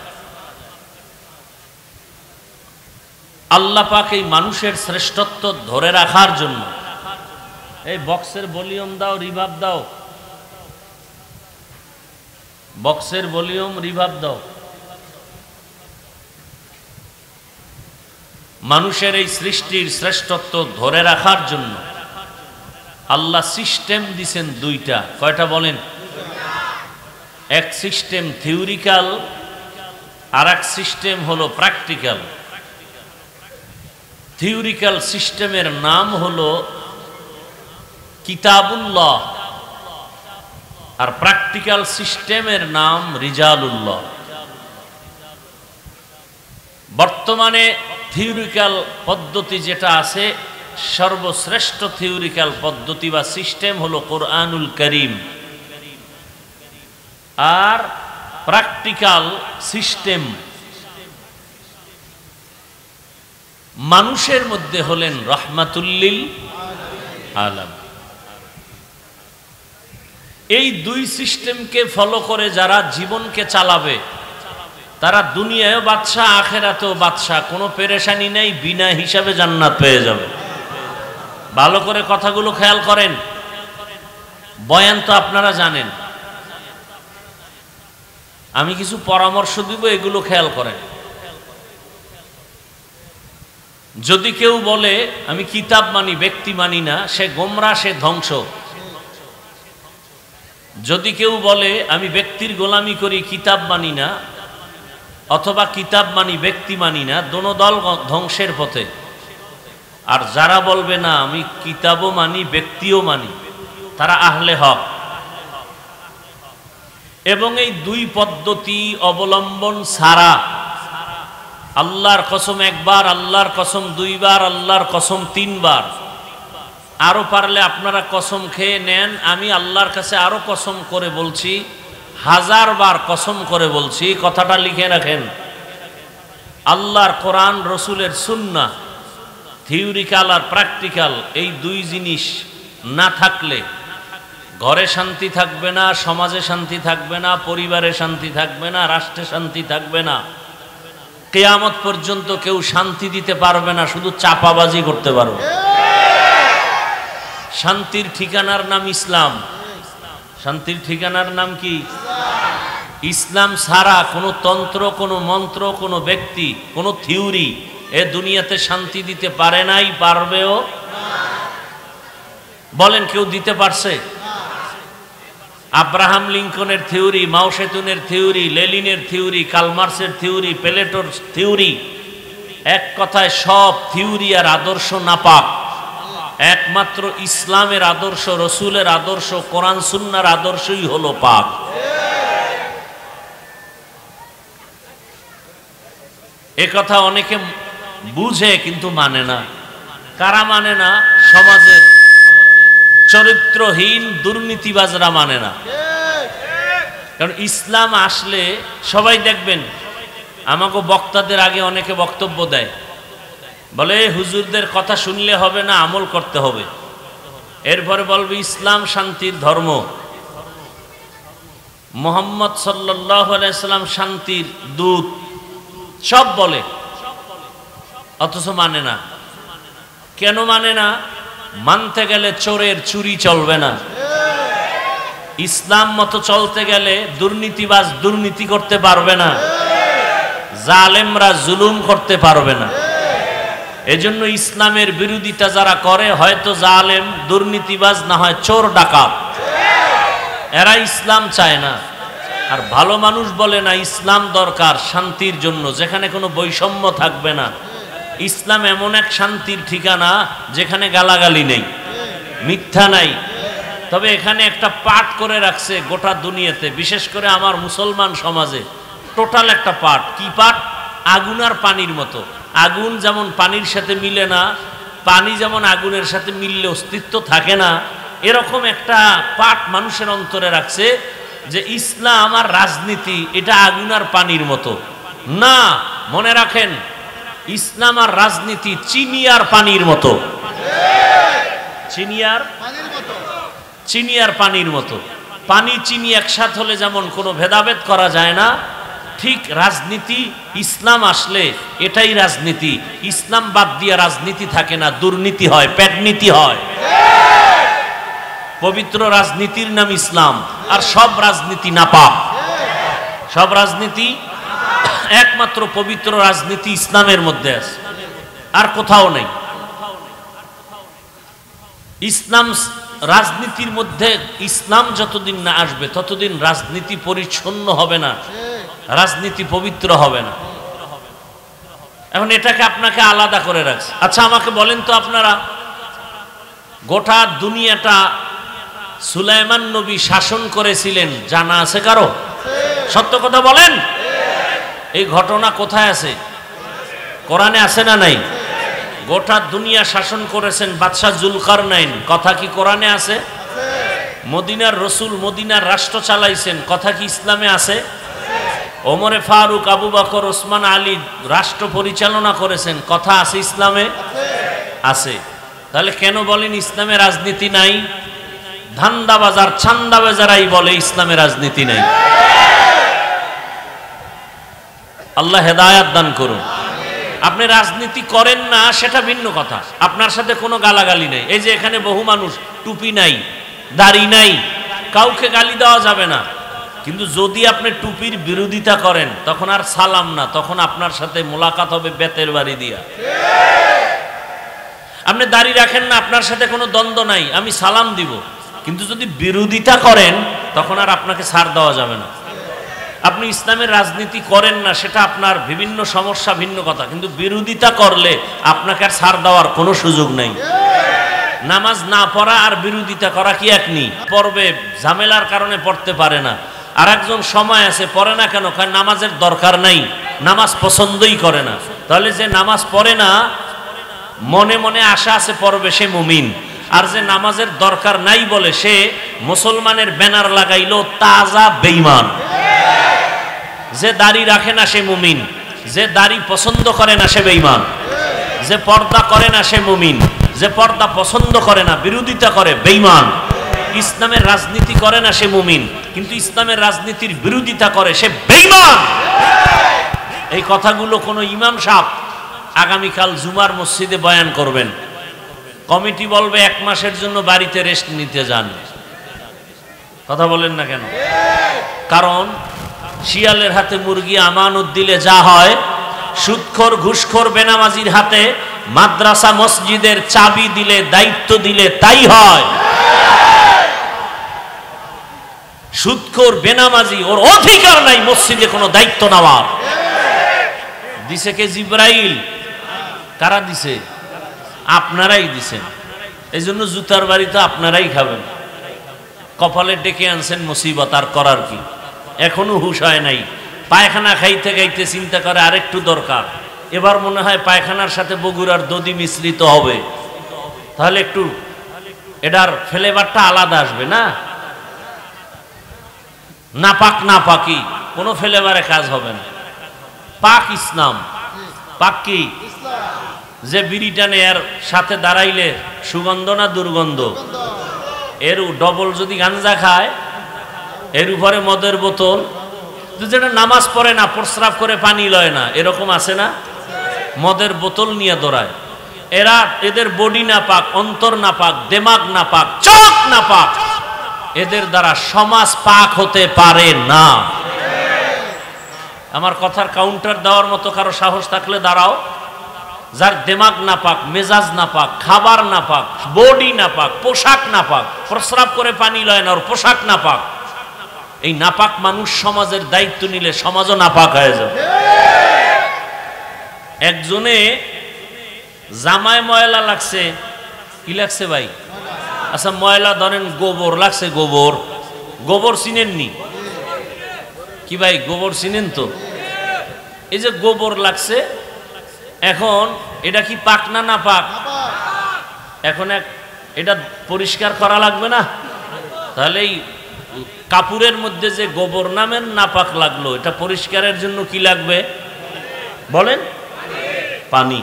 আল্লাহ পাক এই মানুষের শ্রেষ্ঠত্ব ধরে রাখার জন্য, এই বক্সের ভলিউম দাও, রিভাব দাও, বক্সের ভলিউম রিভাব দাও। মানুষের এই সৃষ্টির শ্রেষ্ঠত্ব ধরে রাখার জন্য আল্লাহ সিস্টেম দিছেন দুইটা। কয়টা বলেন? এক সিস্টেম থিওরিক্যাল, আর এক সিস্টেম হলো প্র্যাকটিক্যাল। থিওরিক্যাল সিস্টেমের নাম হলো কিতাবুল্লাহ, আর প্র্যাকটিক্যাল সিস্টেমের নাম রিজালুল্লাহ। বর্তমানে থিওরিক্যাল পদ্ধতি যেটা আছে, সর্বশ্রেষ্ঠ থিওরিক্যাল পদ্ধতি বা সিস্টেম হলো কোরআনুল কারীম, আর প্র্যাকটিক্যাল সিস্টেম মানুষের মধ্যে হলেন রহমাতুল্লিল আলাম। এই দুই সিস্টেমকে ফলো করে যারা জীবনকে চালাবে তারা দুনিয়ায়ও বাদশাহ, আখেরাতেও বাদশাহ, কোনো পেরেশানি নেই, বিনা হিসাবে জান্নাত পেয়ে যাবে। ভালো করে কথাগুলো খেয়াল করেন। বয়ান তো আপনারা জানেন, আমি কিছু পরামর্শ দিব, এগুলো খেয়াল করেন। যদি কেউ বলে আমি কিতাব মানি, ব্যক্তি মানি না, সে গোমরা, সে ধ্বংস। যদি কেউ বলে আমি ব্যক্তির গোলামি করি, কিতাব মানি না, অথবা কিতাব মানি ব্যক্তি মানি না, দোনো দল ধ্বংসের পথে। আর যারা বলবে না আমি কিতাবও মানি ব্যক্তিও মানি, তারা আহলে হক। এবং এই দুই পদ্ধতি অবলম্বন ছাড়া আল্লাহর কসম একবার, আল্লাহর কসম দুইবার, আল্লাহর কসম তিনবার, আরো পারলে আপনারা কসম খেয়ে নেন, আমি আল্লাহর কাছে আরো কসম করে বলছি, 1000 বার কসম করে বলছি, কথাটা লিখে রাখেন। আল্লাহর কোরআন, রসুলের সুন্নাহ, থিওরিক্যাল আর প্র্যাকটিক্যাল, এই দুই জিনিস না থাকলে ঘরে শান্তি থাকবে না, সমাজে শান্তি থাকবে না, পরিবারে শান্তি থাকবে না, রাষ্ট্রে শান্তি থাকবে না, কিয়ামত পর্যন্ত কেউ শান্তি দিতে পারবে না, শুধু চাপাবাজি করতে পারবে। শান্তির ঠিকানার নাম ইসলাম। শান্তির ঠিকানার নাম কি? ইসলাম ছাড়া কোনো তন্ত্র, কোনো মন্ত্র, কোনো ব্যক্তি, কোনো থিওরি এ দুনিয়াতে শান্তি দিতে পারে নাই, পারবেও। বলেন কেউ দিতে পারছে? আব্রাহাম লিঙ্কনের থিওরি, মাও সেতুনের থিওরি, লেনিনের থিওরি, কালমার্সের থিওরি, প্লেটোর থিওরি, এক কথায় সব থিওরি আর আদর্শ নাপাক। একমাত্র ইসলামের আদর্শ, রসুলের আদর্শ, কোরআন সুন্নাহর আদর্শই হলো পাক। এ কথা অনেকে বুঝে কিন্তু মানে না। কারা মানে না? সমাজের চরিত্রহীন দুর্নীতিবাজরা মানে না। কারণ ইসলাম আসলে সবাই দেখবেন, আমাকে বক্তাদের আগে অনেকে বক্তব্য দেয়, বলে হুজুরদের কথা শুনলে হবে না, আমল করতে হবে। এরপরে বলবে ইসলাম শান্তির ধর্ম, মুহাম্মদ সাল্লাল্লাহু আলাইহি সাল্লাম শান্তির দূত, সব বলে, অথচ মানে না। কেন মানে না? মানতে গেলে চোরের চুরি চলবে না, ইসলাম মতো চলতে গেলে দুর্নীতিবাজ দুর্নীতি করতে পারবে না, জালেমরা জুলুম করতে পারবে না। এজন্য ইসলামের বিরোধিতা যারা করে, হয়তো জালেম, দুর্নীতিবাজ, না হয় চোর ডাকাত, এরা ইসলাম চায় না। আর ভালো মানুষ বলে না, ইসলাম দরকার শান্তির জন্য, যেখানে কোনো বৈষম্য থাকবে না। ইসলাম এমন এক শান্তির ঠিকানা যেখানে গালাগালি নেই, মিথ্যা নাই। তবে এখানে একটা পাঠ করে রাখছে গোটা দুনিয়াতে, বিশেষ করে আমার মুসলমান সমাজে টোটাল একটা পাঠ। কি পাঠ? আগুন আর পানির মতো। আগুন যেমন পানির সাথে মিলে না, পানি যেমন আগুনের সাথে মিললে অস্তিত্ব থাকে না, এরকম একটা পাঠ মানুষের অন্তরে রাখছে যে ইসলাম আর রাজনীতি এটা আগুন আর পানির মতো না। মনে রাখেন, ইসলাম আর রাজনীতি চিনি আর পানির মতো। চিনি আর পানির মতো। পানি চিনি একসাথ হলে যেমন কোনো ভেদাভেদ করা যায় না, ঠিক রাজনীতি ইসলাম আসলে এটাই রাজনীতি। ইসলাম বাদ দিয়ে রাজনীতি থাকে না, দুর্নীতি হয়, পেটনীতি হয়। পবিত্র রাজনীতির নাম ইসলাম, আর সব রাজনীতি নাপাক। সব রাজনীতি, একমাত্র পবিত্র রাজনীতি ইসলামের মধ্যে আছে, আর কোথাও নেই। ইসলাম রাজনীতির মধ্যে, ইসলাম যতদিন না আসবে ততদিন রাজনীতি পরিচ্ছন্ন হবে না, রাজনীতি পবিত্র হবে না। এখন এটাকে আপনাকে আলাদা করে রাখছে। আচ্ছা আমাকে বলেন তো, আপনারা গোটা দুনিয়াটা সুলাইমান নবী শাসন করেছিলেন, জানা আছে কারো? সত্য কথা বলেন, এই ঘটনা কোথায় আছে? কোরআনে আছে না নাই? গোটা দুনিয়া শাসন করেছেন বাদশাহ জুলকারনাইন, কথা কি কোরআনে আছে? মদিনার রসুল মদিনার রাষ্ট্র চালাইছেন, কথা কি ইসলামে আছে? ওমরে ফারুক, আবু বকর, ওসমান, আলী রাষ্ট্র পরিচালনা করেছেন, কথা আছে ইসলামে? আছে। তাহলে কেন বলেন ইসলামে রাজনীতি নাই? ধান্দাবাজার ছান্দাবাজারাই বলে ইসলামে রাজনীতি নাই। আল্লাহ হেদায়াত দান করুন। আপনি রাজনীতি করেন না সেটা ভিন্ন কথা, আপনার সাথে কোনো গালাগালি নেই। এই যে এখানে বহু মানুষ টুপি নাই, দাড়ি নাই, কাউকে গালি দেওয়া যাবে না। কিন্তু যদি আপনি টুপির বিরোধিতা করেন, তখন আর সালাম না, তখন আপনার সাথে মোলাকাত হবে বেতের বাড়ি দিয়া। আপনি দাড়ি রাখেন না, আপনার সাথে কোনো দ্বন্দ্ব নাই, আমি সালাম দিব। কিন্তু যদি বিরোধিতা করেন, তখন আর আপনাকে ছাড় দেওয়া যাবে না। আপনি ইসলামের রাজনীতি করেন না, সেটা আপনার বিভিন্ন সমস্যা, ভিন্ন কথা। কিন্তু বিরোধিতা করলে আপনাকে আর ছাড় দেওয়ার কোনো সুযোগ নেই। নামাজ না পড়া আর বিরোধিতা করা কি এক নি? পড়বে, ঝামেলার কারণে পড়তে পারে না। আর একজন সময় আছে পড়ে না কেন, কারণ নামাজের দরকার নাই, নামাজ পছন্দই করে না। তাহলে যে নামাজ পড়ে না মনে মনে আশা আছে পড়বে, সে মুমিন। আর যে নামাজের দরকার নাই বলে সে মুসলমানের ব্যানার লাগাইলো তাজা বেঈমান। যে দাড়ি রাখে না সে মুমিন, যে দাড়ি পছন্দ করে না সে বেঈমান, যে পর্দা করে না সে মুমিন, যে পর্দা পছন্দ করে না বিরোধিতা করে বেঈমান। ইসলামের রাজনীতি করে না সে মুমিন, কিন্তু ইসলামের রাজনীতির বিরোধিতা করে সে বেঈমান। এই কথাগুলো কোনো ইমাম সাহেব আগামীকাল জুমার মসজিদে বয়ান করবেন, কমিটি বলবে 1 মাসের জন্য বাড়িতে রেস্ট নিতে যান। কথা বলেন না কেন? কারণ শিয়ালের হাতে মুরগি আমানত দিলে যা হয়, সুদখোর ঘুষখোর বেনামাজির হাতে মাদ্রাসা মসজিদের চাবি দিলে, দায়িত্ব দিলে তাই হয়। সুদখোর বেনামাজি, ওর অধিকার নাই মসজিদে কোনো দায়িত্ব নেওয়ার। দিছে কে? জিব্রাইল। কারা দিছে? আপনারাই দিছেন। এই জন্য জুতার বাড়ি তো আপনারাই খাবেন। কপালে ডেকে আনছেন মুসিবত, আর করার কি? এখনো হুঁশ হয় নাই। পায়খানা খাইতে খাইতে চিন্তা করে আরেকটু দরকার। এবার মনে হয় পায়খানার সাথে বগুড়ার দধি মিশ্রিত হবে, তাহলে একটু এটার ফ্লেভারটা আলাদা আসবে না। নাপাক নাপাকি কোনো ফ্লেভারে কাজ হবে না। পাক ইসলাম। পাক কি? যে বিড়িটানে এর সাথে দাঁড়াইলে সুগন্ধ না দুর্গন্ধ? এর ডবল যদি গাঞ্জা খায়, এর উপরে মদের বোতল, যেটা নামাজ পড়ে না, প্রস্রাব করে পানি লয় না, এরকম আছে না? মদের বোতল নিয়ে দৌড়ায়। এরা, এদের বডি না পাক, অন্তর না পাক, দেমাগ না পাক, চোখ না পাক, এদের দ্বারা সমাজ পাক হতে পারে না। আমার কথার কাউন্টার দেওয়ার মতো কারো সাহস থাকলে দাঁড়াও। যার দেমাগ না পাক, মেজাজ না পাক, খাবার না পাক, বডি না পাক, পোশাক না পাক, প্রস্রাব করে পানি লয় না, ওর পোশাক না পাক, এই নাপাক মানুষ সমাজের দায়িত্ব নিলে সমাজও নাপাক হয়ে যাবে। একজনে জামায় ময়লা লাগছে, কি লাগছে ভাই? আচ্ছা ময়লা ধরেন গোবর লাগছে, গোবর, গোবর চিনেননি কি ভাই? গোবর চিনেন তো? এই যে গোবর লাগছে, এখন এটা কি পাক না না পাক? এখন এটা পরিষ্কার করা লাগবে না? তাহলে এই কাপড়ের মধ্যে যে গোবর নামের নাপাক লাগলো, এটা পরিষ্কারের জন্য কি লাগবে বলেন? পানি।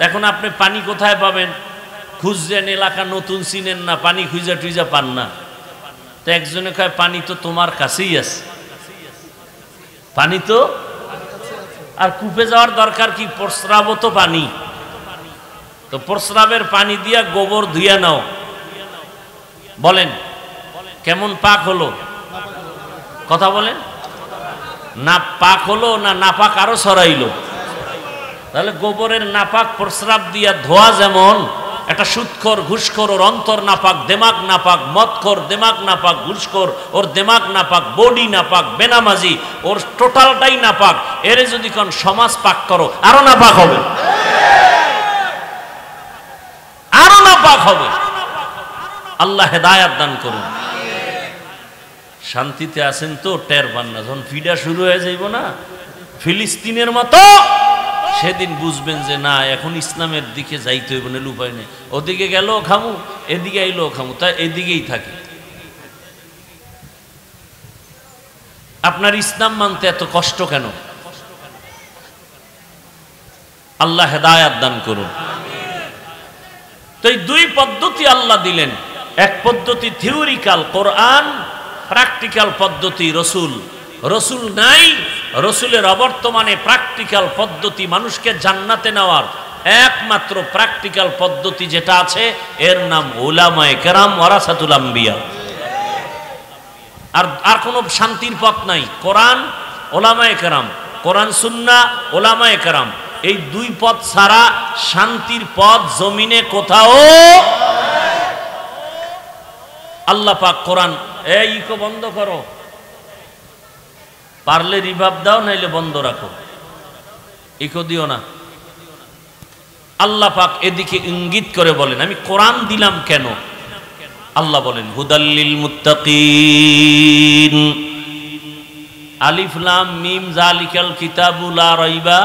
এখন আপনি পানি কোথায় পাবেন? খুঁজছেন, এলাকা নতুন, চিনেন না, পানি খুঁজা টুইজা পান না। তো একজনে কয় পানি তো তোমার কাছেই আছে। পানি তো আর কূপে যাওয়ার দরকার কি? প্রস্রাবও তো পানি। তো প্রস্রাবের পানি দিয়া গোবর ধুইয়া নাও, বলেন কেমন পাক হলো? কথা বলেন। না পাক হলো না নাপাক আরো ছড়াইলো? তাহলে গোবরের নাপাক প্রস্রাব দিয়া ধোয়া যেমন, একটা সুদখোর ঘুষখোর, ওর অন্তর নাপাক, দেমাগ নাপাক, মদখোর, দেমাগ নাপাক, ঘুষখোর, ওর দেমাগ নাপাক, বডি নাপাক, বেনামাজি, ওর টোটালটাই নাপাক। এরে যদি কোন সমাজ পাক করো, আরো নাপাক হবে, আরো নাপাক হবে। আল্লাহ হেদায়াত দান করুন। শান্তিতে আছেন তো? টের পান না। যখন ফিডা শুরু হয়ে যাইব না ফিলিস্তিনের মতো, সেদিন বুঝবেন যে না, এখন ইসলামের দিকে যাইতে হইব না, উপায় নেই। ওদিকে গেলেও খামু, এদিকে আইলেও খামু, তাই এদিকেই থাকি। আপনার ইসলাম মানতে এত কষ্ট কেন? আল্লাহ হেদায়াত দান করুন। তো এই দুই পদ্ধতি আল্লাহ দিলেন। এক পদ্ধতি থিওরিক্যাল কোরআন, প্র্যাকটিক্যাল পদ্ধতি রসুল। রসুল নাই, রসুলের অবর্তমানে প্র্যাকটিক্যাল পদ্ধতি, মানুষকে জান্নাতে নেওয়ার একমাত্র প্র্যাকটিক্যাল পদ্ধতি যেটা আছে, এর নাম উলামায়ে কেরাম, ওয়ারাসাতুল আম্বিয়া। আর কোনো শান্তির পথ নাই। কোরআন, উলামায়ে কেরাম, কোরআন সুন্নাহ, উলামায়ে কেরাম, এই দুই পথ ছাড়া শান্তির পথ জমিনে কোথাও। আল্লাহ পাক কোরআন, এই ইকো বন্ধ করো, পারলে রিভাব দাও, নাইলে বন্ধ রাখো, ইকো দিও না। আল্লাহ পাক এদিকে ইঙ্গিত করে বলেন, আমি কোরআন দিলাম কেন? আল্লাহ বলেন হুদাল্লিল মুত্তাকিন, আলিফ লাম মিম যালিকাল কিতাবু লা রাইবা,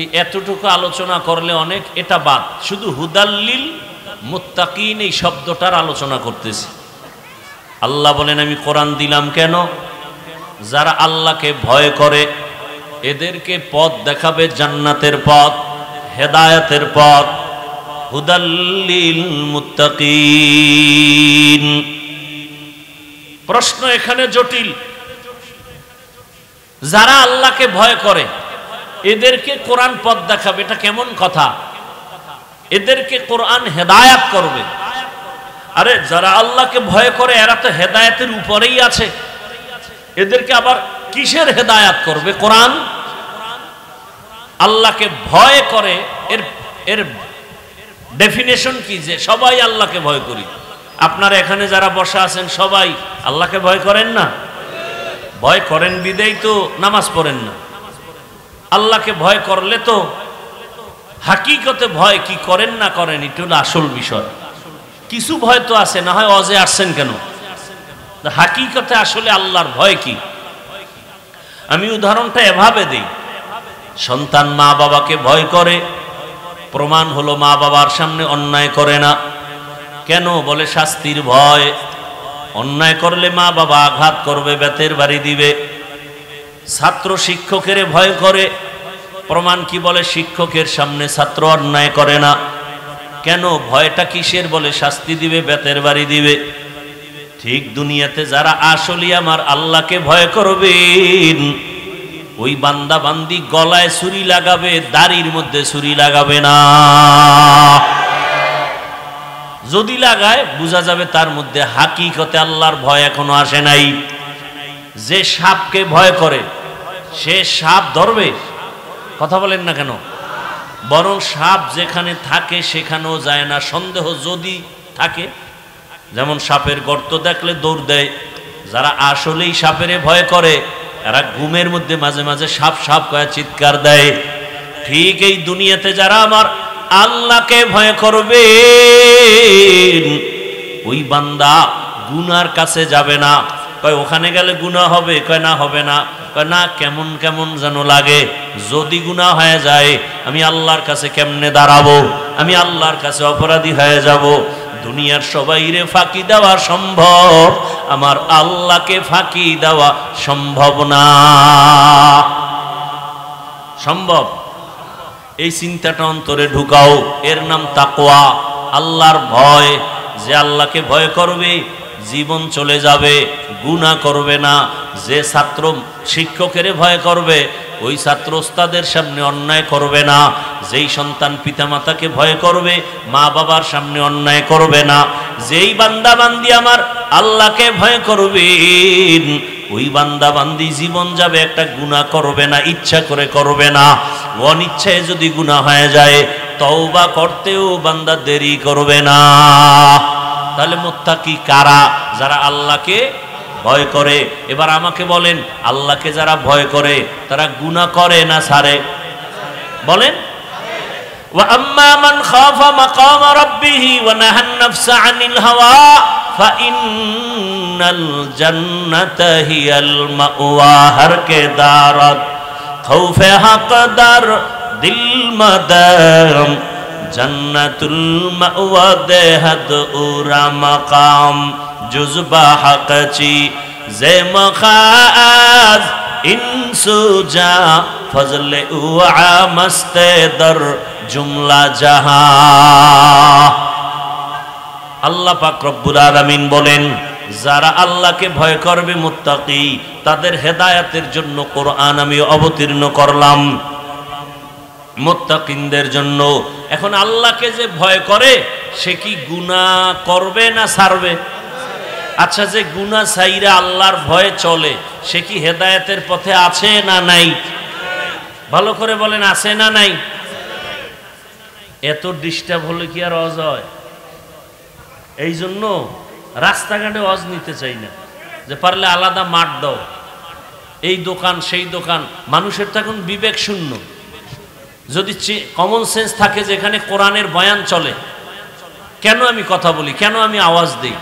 এই এতটুকু আলোচনা করলে অনেক, এটা বাদ। শুধু হুদাল্লিল মুত্তাকিন এই শব্দটার আলোচনা করতেছি। আল্লাহ বলেন আমি কোরআন দিলাম কেন? যারা আল্লাহকে ভয় করে এদেরকে পথ দেখাবে, জান্নাতের পথ, হেদায়েতের পথ। হুদাল্লিল মুত্তাকিন। প্রশ্ন এখানে জটিল। যারা আল্লাহকে ভয় করে এদেরকে কোরআন পথ দেখাবে, এটা কেমন কথা? এদেরকে কোরআন হেদায়েত করবে। আরে যারা আল্লাহকে ভয় করে এরা তো হেদায়েতের উপরেই আছে, এদেরকে আবার কিসের হেদায়েত করবে? কোরআন। আল্লাহকে ভয় করে এর এর ডেফিনেশন কি? যে সবাই আল্লাহকে ভয় করি। আপনারা এখানে যারা বসা আছেন সবাই আল্লাহকে ভয় করেন না? ভয় করেন বিদেই তো নামাজ পড়েন না। আল্লাহকে ভয় করলে তো হাকিকতে ভয় কি করেন না করেন এটা হলো আসল বিষয়। কিছু ভয় তো আছে, না হয় অজে আসছেন কেন? হাকিকতে আসলে আল্লাহর ভয় কি? আমি উদাহরণটা এভাবে দিই। সন্তান মা বাবাকে ভয় করে, প্রমাণ হলো মা বাবার সামনে অন্যায় করে না। কেন? বলে শাস্তির ভয়। অন্যায় করলে মা বাবা আঘাত করবে, বেতের বাড়ি দিবে। ছাত্র শিক্ষকের ভয় করে, প্রমাণ কি? বলে শিক্ষকের সামনে ছাত্র অন্যায় করে না। কেন? ভয়টা কিসের? বলে শাস্তি দিবে, বেতের বাড়ি দিবে। ঠিক দুনিয়াতে যারা আসলে আমার আল্লাহকে ভয় করবেন ওই বান্দা বান্দি গলায় ছুরি লাগাবে, দাড়ির মধ্যে ছুরি লাগাবে না। যদি লাগায় বোঝা যাবে তার মধ্যে হাকিকতে আল্লাহর ভয় এখনো আসে নাই। যে সাপকে ভয় করে সে সাপ ধরবে? কথা বলেন না কেন? বরং সাপ যেখানে থাকে সেখানেও যায় না, সন্দেহ যদি থাকে। যেমন সাপের গর্ত দেখলে দৌড় দেয়। যারা আসলেই সাপের ভয় করে এরা ঘুমের মধ্যে মাঝে মাঝে সাপ সাপ করে চিৎকার দেয়। ঠিক এই দুনিয়াতে যারা আমার আল্লাহকে ভয় করবে ওই বান্দা গুনার কাছে যাবে না। কয় ওখানে গেলে গুনাহ হবে? কয় না, হবে না। কয় না, কেমন কেমন যেন লাগে। যদি গুনাহ হয়ে যায় আমি আল্লাহর কাছে কেমনে দাঁড়াবো? আমি আল্লাহর কাছে অপরাধী হয়ে যাব। দুনিয়ার সবাইরে ফাঁকি দেওয়া সম্ভব, আমার আল্লাহকে ফাঁকি দেওয়া সম্ভব না। সম্ভব? এই চিন্তাটা অন্তরে ঢুকাও। এর নাম তাকওয়া, আল্লাহর ভয়। যে আল্লাহকে ভয় করবে জীবন চলে যাবে, গুনাহ করবে না। যে ছাত্র শিক্ষকের ভয় করবে ওই ছাত্র ওস্তাদের সামনে অন্যায় করবে না। যেই সন্তান পিতামাতাকে ভয় করবে মা বাবার সামনে অন্যায় করবে না। যেই বান্দা বান্দি আমার আল্লাহকে ভয় করবেন ওই বান্দা বান্দি জীবন যাবে একটা গুনাহ করবে না, ইচ্ছা করে করবে না। অনিচ্ছায় যদি গুনাহ হয়ে যায় তওবা করতেও বান্দা দেরি করবে না। তাহলে মুত্তাকি কারা? যারা আল্লাহকে ভয় করে। এবার আমাকে বলেন, আল্লাহকে যারা ভয় করে তারা গুনাহ করে না ছাড়ে? বলেন। ওয়া আম্মা মান খাফা মাকাম রাব্বিহি ওয়া নাহান নাফসা আনিল হাওয়া ফা ইন্নাল জান্নাতা হিয়াল মাওয়া। হর কে দারত খৌফে হকদার দিল মাদাম জান্নাতুল মাওয়া দেহাদ উরা মাকাম জুজবা হকচি জে মখাজ ইনসুজা ফজলে উআ মস্তে দর জুমলা জাহা। আল্লাহ পাক রব্বুল আলামিন বলেন যারা আল্লাহকে ভয় করবে মুত্তাকি তাদের হেদায়েতের জন্য কোরআন আমি অবতীর্ণ করলাম মুত্তাকিনদের জন্য। এখন আল্লাহকে যে ভয় করে সে কি গুনাহ করবে না ছাড়বে? আচ্ছা, যে গুনাহ ছাইরা আল্লাহর ভয়ে চলে সে কি হেদায়েতের পথে আছে না নাই? ভালো করে বলেন, আছে না নাই? এত ডিস্টার্ব হলে কি আর ওয়াজ হয়? এই জন্য রাস্তাঘাটে ওয়াজ নিতে চাই না, যে পারলে আলাদা মাঠ দাও, এই দোকান সেই দোকান। মানুষের তো এখন বিবেক শূন্য। যদি কমন সেন্স থাকে যেখানে কোরআনের বয়ান চলে, কেন আমি কথা বলি, কেন আমি আওয়াজ দিই?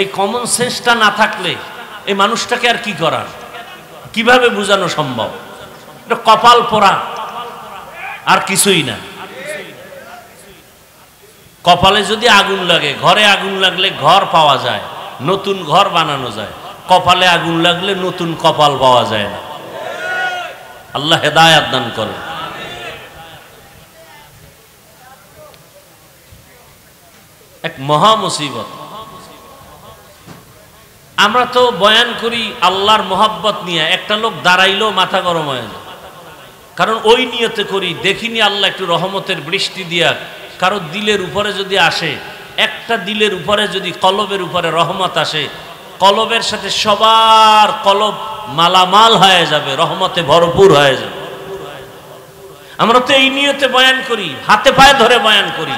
এই কমন সেন্সটা না থাকলে এই মানুষটাকে আর কি করার? কিভাবে বোঝানো সম্ভব? এটা কপাল পোড়া, আর কিছুই না। কপালে যদি আগুন লাগে, ঘরে আগুন লাগলে ঘর পাওয়া যায়, নতুন ঘর বানানো যায়। কপালে আগুন লাগলে নতুন কপাল পাওয়া যায় না। আল্লাহ হেদায়েত দান করে। এক মহা মুসিবত। আমরা তো বয়ান করি আল্লাহর মোহাব্বত নিয়ে, একটা লোক দাঁড়াইলেও মাথা গরম হয়ে যায়, কারণ ওই নিয়তে করি, দেখিনি আল্লাহ একটু রহমতের বৃষ্টি দিয়া কারো দিলের উপরে যদি আসে, একটা দিলের উপরে যদি কলবের উপরে রহমত আসে, কলবের সাথে সবার কলব মালামাল হয়ে যাবে, রহমতে ভরপুর হয়ে যাবে। আমরা তো এই নিয়তে বয়ান করি, হাতে পায়ে ধরে বয়ান করি,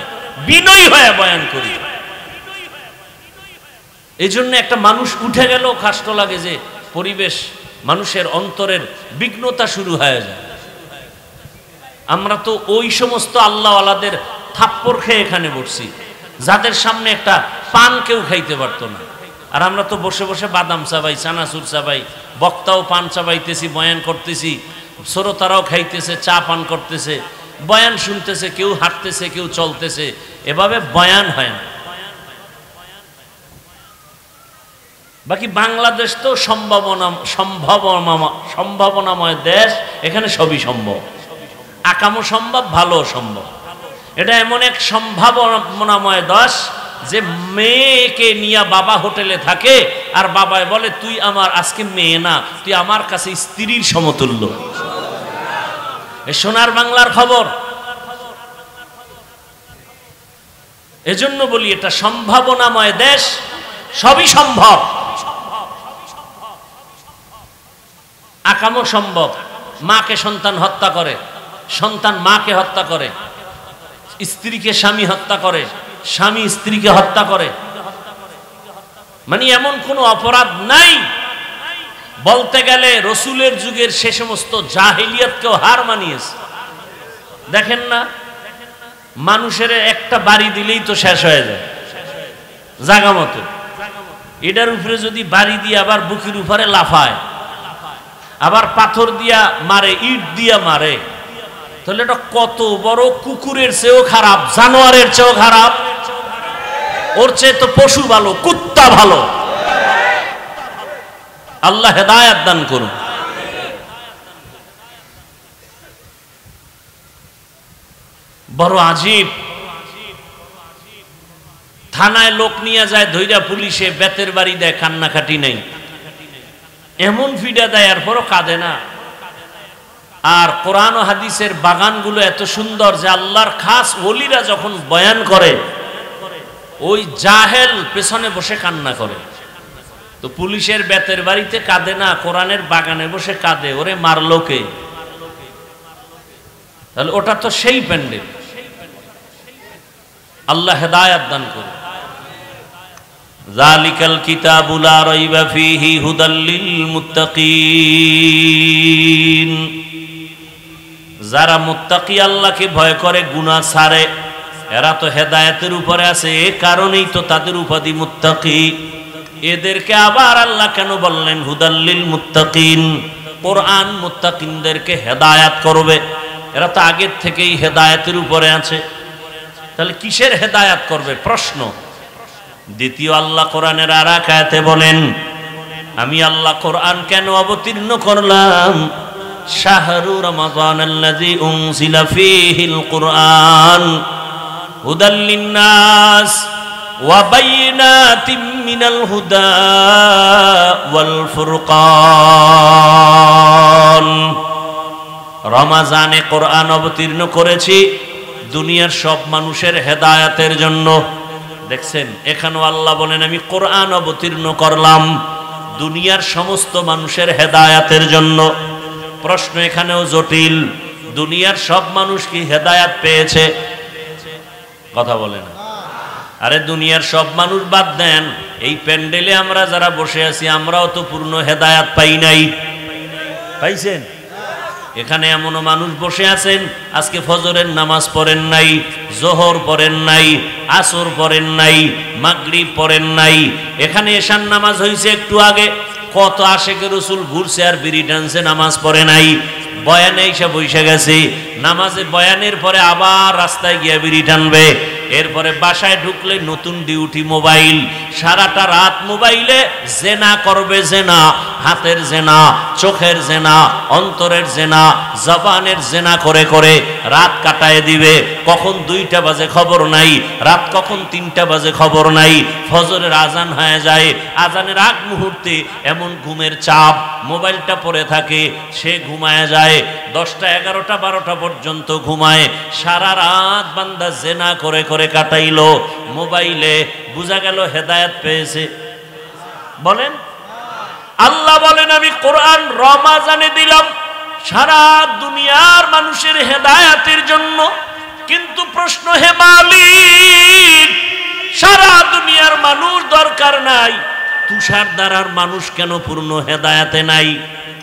বিনয়ী হয়ে বয়ান করি। এই জন্য একটা মানুষ উঠে গেলেও কষ্ট লাগে যে পরিবেশ, মানুষের অন্তরের বিঘ্নতা শুরু হয়ে যায়। আমরা তো ওই সমস্ত আল্লাহওয়ালাদের থাপ্পড় খেয়ে এখানে বসছি, যাদের সামনে একটা পান কেউ খাইতে পারতো না। আর আমরা তো বসে বসে বাদাম চাবাই, চানাচুর চাবাই, বক্তাও পান চাবাইতেছি, বয়ান করতেছি, শ্রোতারাও খাইতেছে, চা পান করতেছে, বয়ান শুনতেছে, কেউ হাঁটতেছে, কেউ চলতেছে। এভাবে বয়ান হয় না। বাকি বাংলাদেশ তো সম্ভাবনাময় দেশ, এখানে সবই সম্ভব, আকামও সম্ভব, ভালো সম্ভব। এটা এমন এক সম্ভাবনাময় দেশ যে মেয়েকে নিয়ে বাবা হোটেলে থাকে, আর বাবায় বলে তুই আমার আজকে মেয়ে না, তুই আমার কাছে স্ত্রীর সমতুল্য। এ সোনার বাংলার খবর। এজন্য বলি এটা সম্ভাবনাময় দেশ, সবই সম্ভব, আকামও সম্ভব। মাকে সন্তান হত্যা করে, সন্তান মাকে হত্যা করে, স্ত্রীকে স্বামী হত্যা করে, স্বামী স্ত্রীকে হত্যা করে। মানে এমন কোনো অপরাধ নাই। বলতে গেলে রসুলের যুগের সে সমস্ত জাহিলিয়াতকেও হার মানিয়েছে। দেখেন না, মানুষের একটা বাড়ি দিলেই তো শেষ হয়ে যায় জাগা মতো। এটার উপরে যদি বাড়ি দিয়ে আবার বুকের উপরে লাফায়, আবার পাথর দিয়া মারে, ইট দিয়া মারে, তাহলে এটা কত বড় কুকুরের চেয়েও খারাপ, জানোয়ারের চেয়েও খারাপ। ওর চেয়ে তো পশু ভালো, কুত্তা ভালো। আল্লাহ হেদায়েত দান করুন। বড় আজীব। থানায় লোক নিয়ে যায়, ধৈর্য পুলিশে বেতের বাড়ি দেয়, কান্নাকাটি নেই, এমন ফিডা দেয়, এরপরও কাঁদে না। আর কোরআন ও হাদিসের বাগানগুলো এত সুন্দর যে আল্লাহর খাস ওলিরা যখন বয়ান করে, ওই জাহেল পেছনে বসে কান্না করে। তো পুলিশের বেতের বাড়িতে কাঁদে না, কোরআনের বাগানে বসে কাঁদে, ওরে মারলো কে? তাহলে ওটা তো সেই প্যান্ডেল। আল্লাহ হেদায়েত দান করে। যালিকাল কিতাবু লা রাইবা ফীহি হুদাল লিল মুত্তাকিন। যারা মুত্তাকি, আল্লাহকে ভয় করে, গুনাহ ছাড়ে, এরা তো হেদায়েতের উপরে আছে, এ কারণেই তো তাদের উপাধি মুত্তাকি। এদেরকে আবার আল্লাহ কেন বললেন হুদাল লিল মুত্তাকিন? কোরআন মুত্তাকিনদেরকে হেদায়েত করবে। এরা তো আগের থেকেই হেদায়েতের উপরে আছে, তাহলে কিসের হেদায়েত করবে? প্রশ্ন। দ্বিতীয়, আল্লাহ কোরআনের আর এক আয়াতে বলেন, আমি আল্লাহ কোরআন কেন অবতীর্ণ করলাম? শাহরু রমাদানাল্লাযী উনজিলা ফীহিল কুরআন হুদাল লিন্নাস ওয়া বাইয়িনাতিম মিনাল হুদা ওয়াল ফুরকান। রমজানে কোরআন অবতীর্ণ করেছি দুনিয়ার সব মানুষের হেদায়েতের জন্য। দেখছেন, এখানেও আল্লাহ বলেন আমি কোরআন অবতীর্ণ করলাম দুনিয়ার সমস্ত মানুষের হেদায়েতের জন্য। প্রশ্ন এখানেও জটিল, দুনিয়ার সব মানুষ কি হেদায়েত পেয়েছে? কথা বলে না। আরে দুনিয়ার সব মানুষ বাদ দেন, এই প্যান্ডেলে আমরা যারা বসে আছি আমরাও তো পূর্ণ হেদায়েত পাই নাই। পাইছেন? এখানে এমনও মানুষ বসে আছেন আজকে ফজরের নামাজ পড়েন নাই, জোহর পড়েন নাই, আসর পড়েন নাই, মাগরিব পড়েন নাই। এখানে এশার নামাজ হয়েছে একটু আগে, কত আশেকে রসুল ঘুরছে আর বিড়ি টানছে, নামাজ পড়ে নাই, বয়ানে এসে বসে গেছে, নামাজে বয়ানের পরে আবার রাস্তায় গিয়ে বিড়ি টানবে, এরপরে বাসায় ঢুকলে নতুন ডিউটি মোবাইল, সারাটা রাত মোবাইলে জেনা করবে, জেনা, হাতের জেনা, চোখের জেনা, অন্তরের জেনা, জবানের জেনা করে করে রাত কাটায় দিবে। কখন 2টা বাজে খবর নাই, রাত কখন 3টা বাজে খবর নাই, ফজরের আজান হয়ে যায়, আজানের আগ মুহূর্তে এমন ঘুমের চাপ, মোবাইলটা পড়ে থাকে, সে ঘুমায় যায়, 10টা 11টা 12টা পর্যন্ত ঘুমায়, সারা রাত বান্দা জেনা করে করে কাটাইলো মোবাইলে, বুঝা গেল হেদায়েত পেয়েছে? বলেন। আল্লাহ বলেন আমি কোরআন রমাজানে দিলাম সারা দুনিয়ার মানুষের হেদায়েতের জন্য, কিন্তু প্রশ্ন, হে মালিক, সারা দুনিয়ার মানুষ দরকার নাই, তুষার দ্বারার মানুষ কেন পূর্ণ হেদায়েতে নাই?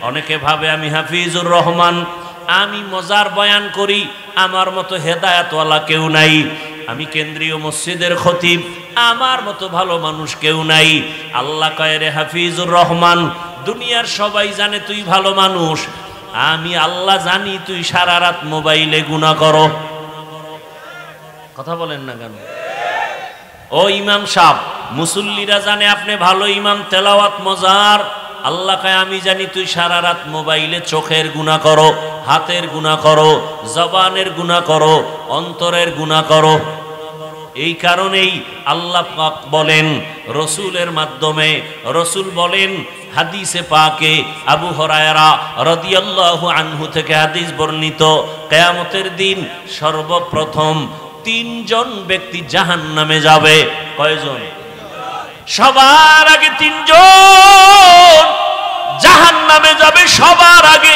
অনেকে ভাবে আমি হাফিজুর রহমান, আমি মজার বয়ান করি, আমার মতো হেদায়েতওয়ালা কেউ নাই, আমি কেন্দ্রীয় মসজিদের খতিব, আমার মতো ভালো মানুষ কেউ নাই। আল্লাহ কয়, রে হাফিজুর রহমান, দুনিয়ার সবাই জানে তুই ভালো মানুষ, আমি আল্লাহ জানি তুই সারা রাত মোবাইলে গুনাহ করো। কথা বলেন না কেন? ও ইমাম সাহেব, মুসল্লিরা জানে আপনি ভালো ইমাম, তেলাওয়াত মজার, আল্লাহ কয় আমি জানি তুই সারা রাত মোবাইলে চোখের গুনাহ করো, হাতের গুনাহ করো, জবানের গুনাহ করো, অন্তরের গুনাহ করো। এই কারণেই আল্লাহ পাক বলেন রসুলের মাধ্যমে, রসুল বলেন হাদিসে পাকে, আবু হুরায়রা রাদিয়াল্লাহু আনহু থেকে হাদিস বর্ণিত, কিয়ামতের দিন সর্বপ্রথম 3 জন ব্যক্তি জাহান্নামে যাবে। কয়জন? সবার আগে 3 জন জাহান্নামে যাবে, সবার আগে।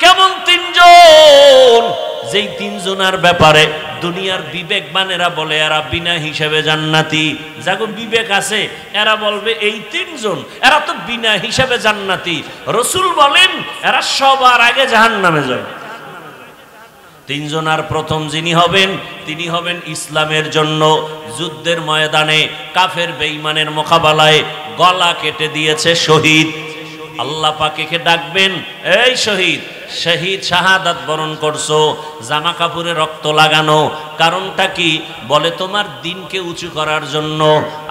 কেমন 3 জন? যেই 3 জনের ব্যাপারে দুনিয়ার বিবেকবানেরা বলে এরা বিনা হিসাবে জান্নাতি, যাগো বিবেক আছে এরা বলবে এই 3 জন এরা তো বিনা হিসাবে জান্নাতি। রসুল বলেন এরা সবার আগে জাহান্নামে যাবে। 3 জনের প্রথম যিনি হবেন, তিনি হবেন ইসলামের জন্য যুদ্ধের ময়দানে কাফের বেঈমানের মোকাবেলায় গলা কেটে দিয়েছে শহীদ। আল্লাহ পাকেকে ডাকবেন, এই শহীদ, শহীদ শাহাদাত বরণ করছো, জামা কাপড়ে রক্ত লাগানো, কারণটা কি? বলে তোমার দিনকে উঁচু করার জন্য।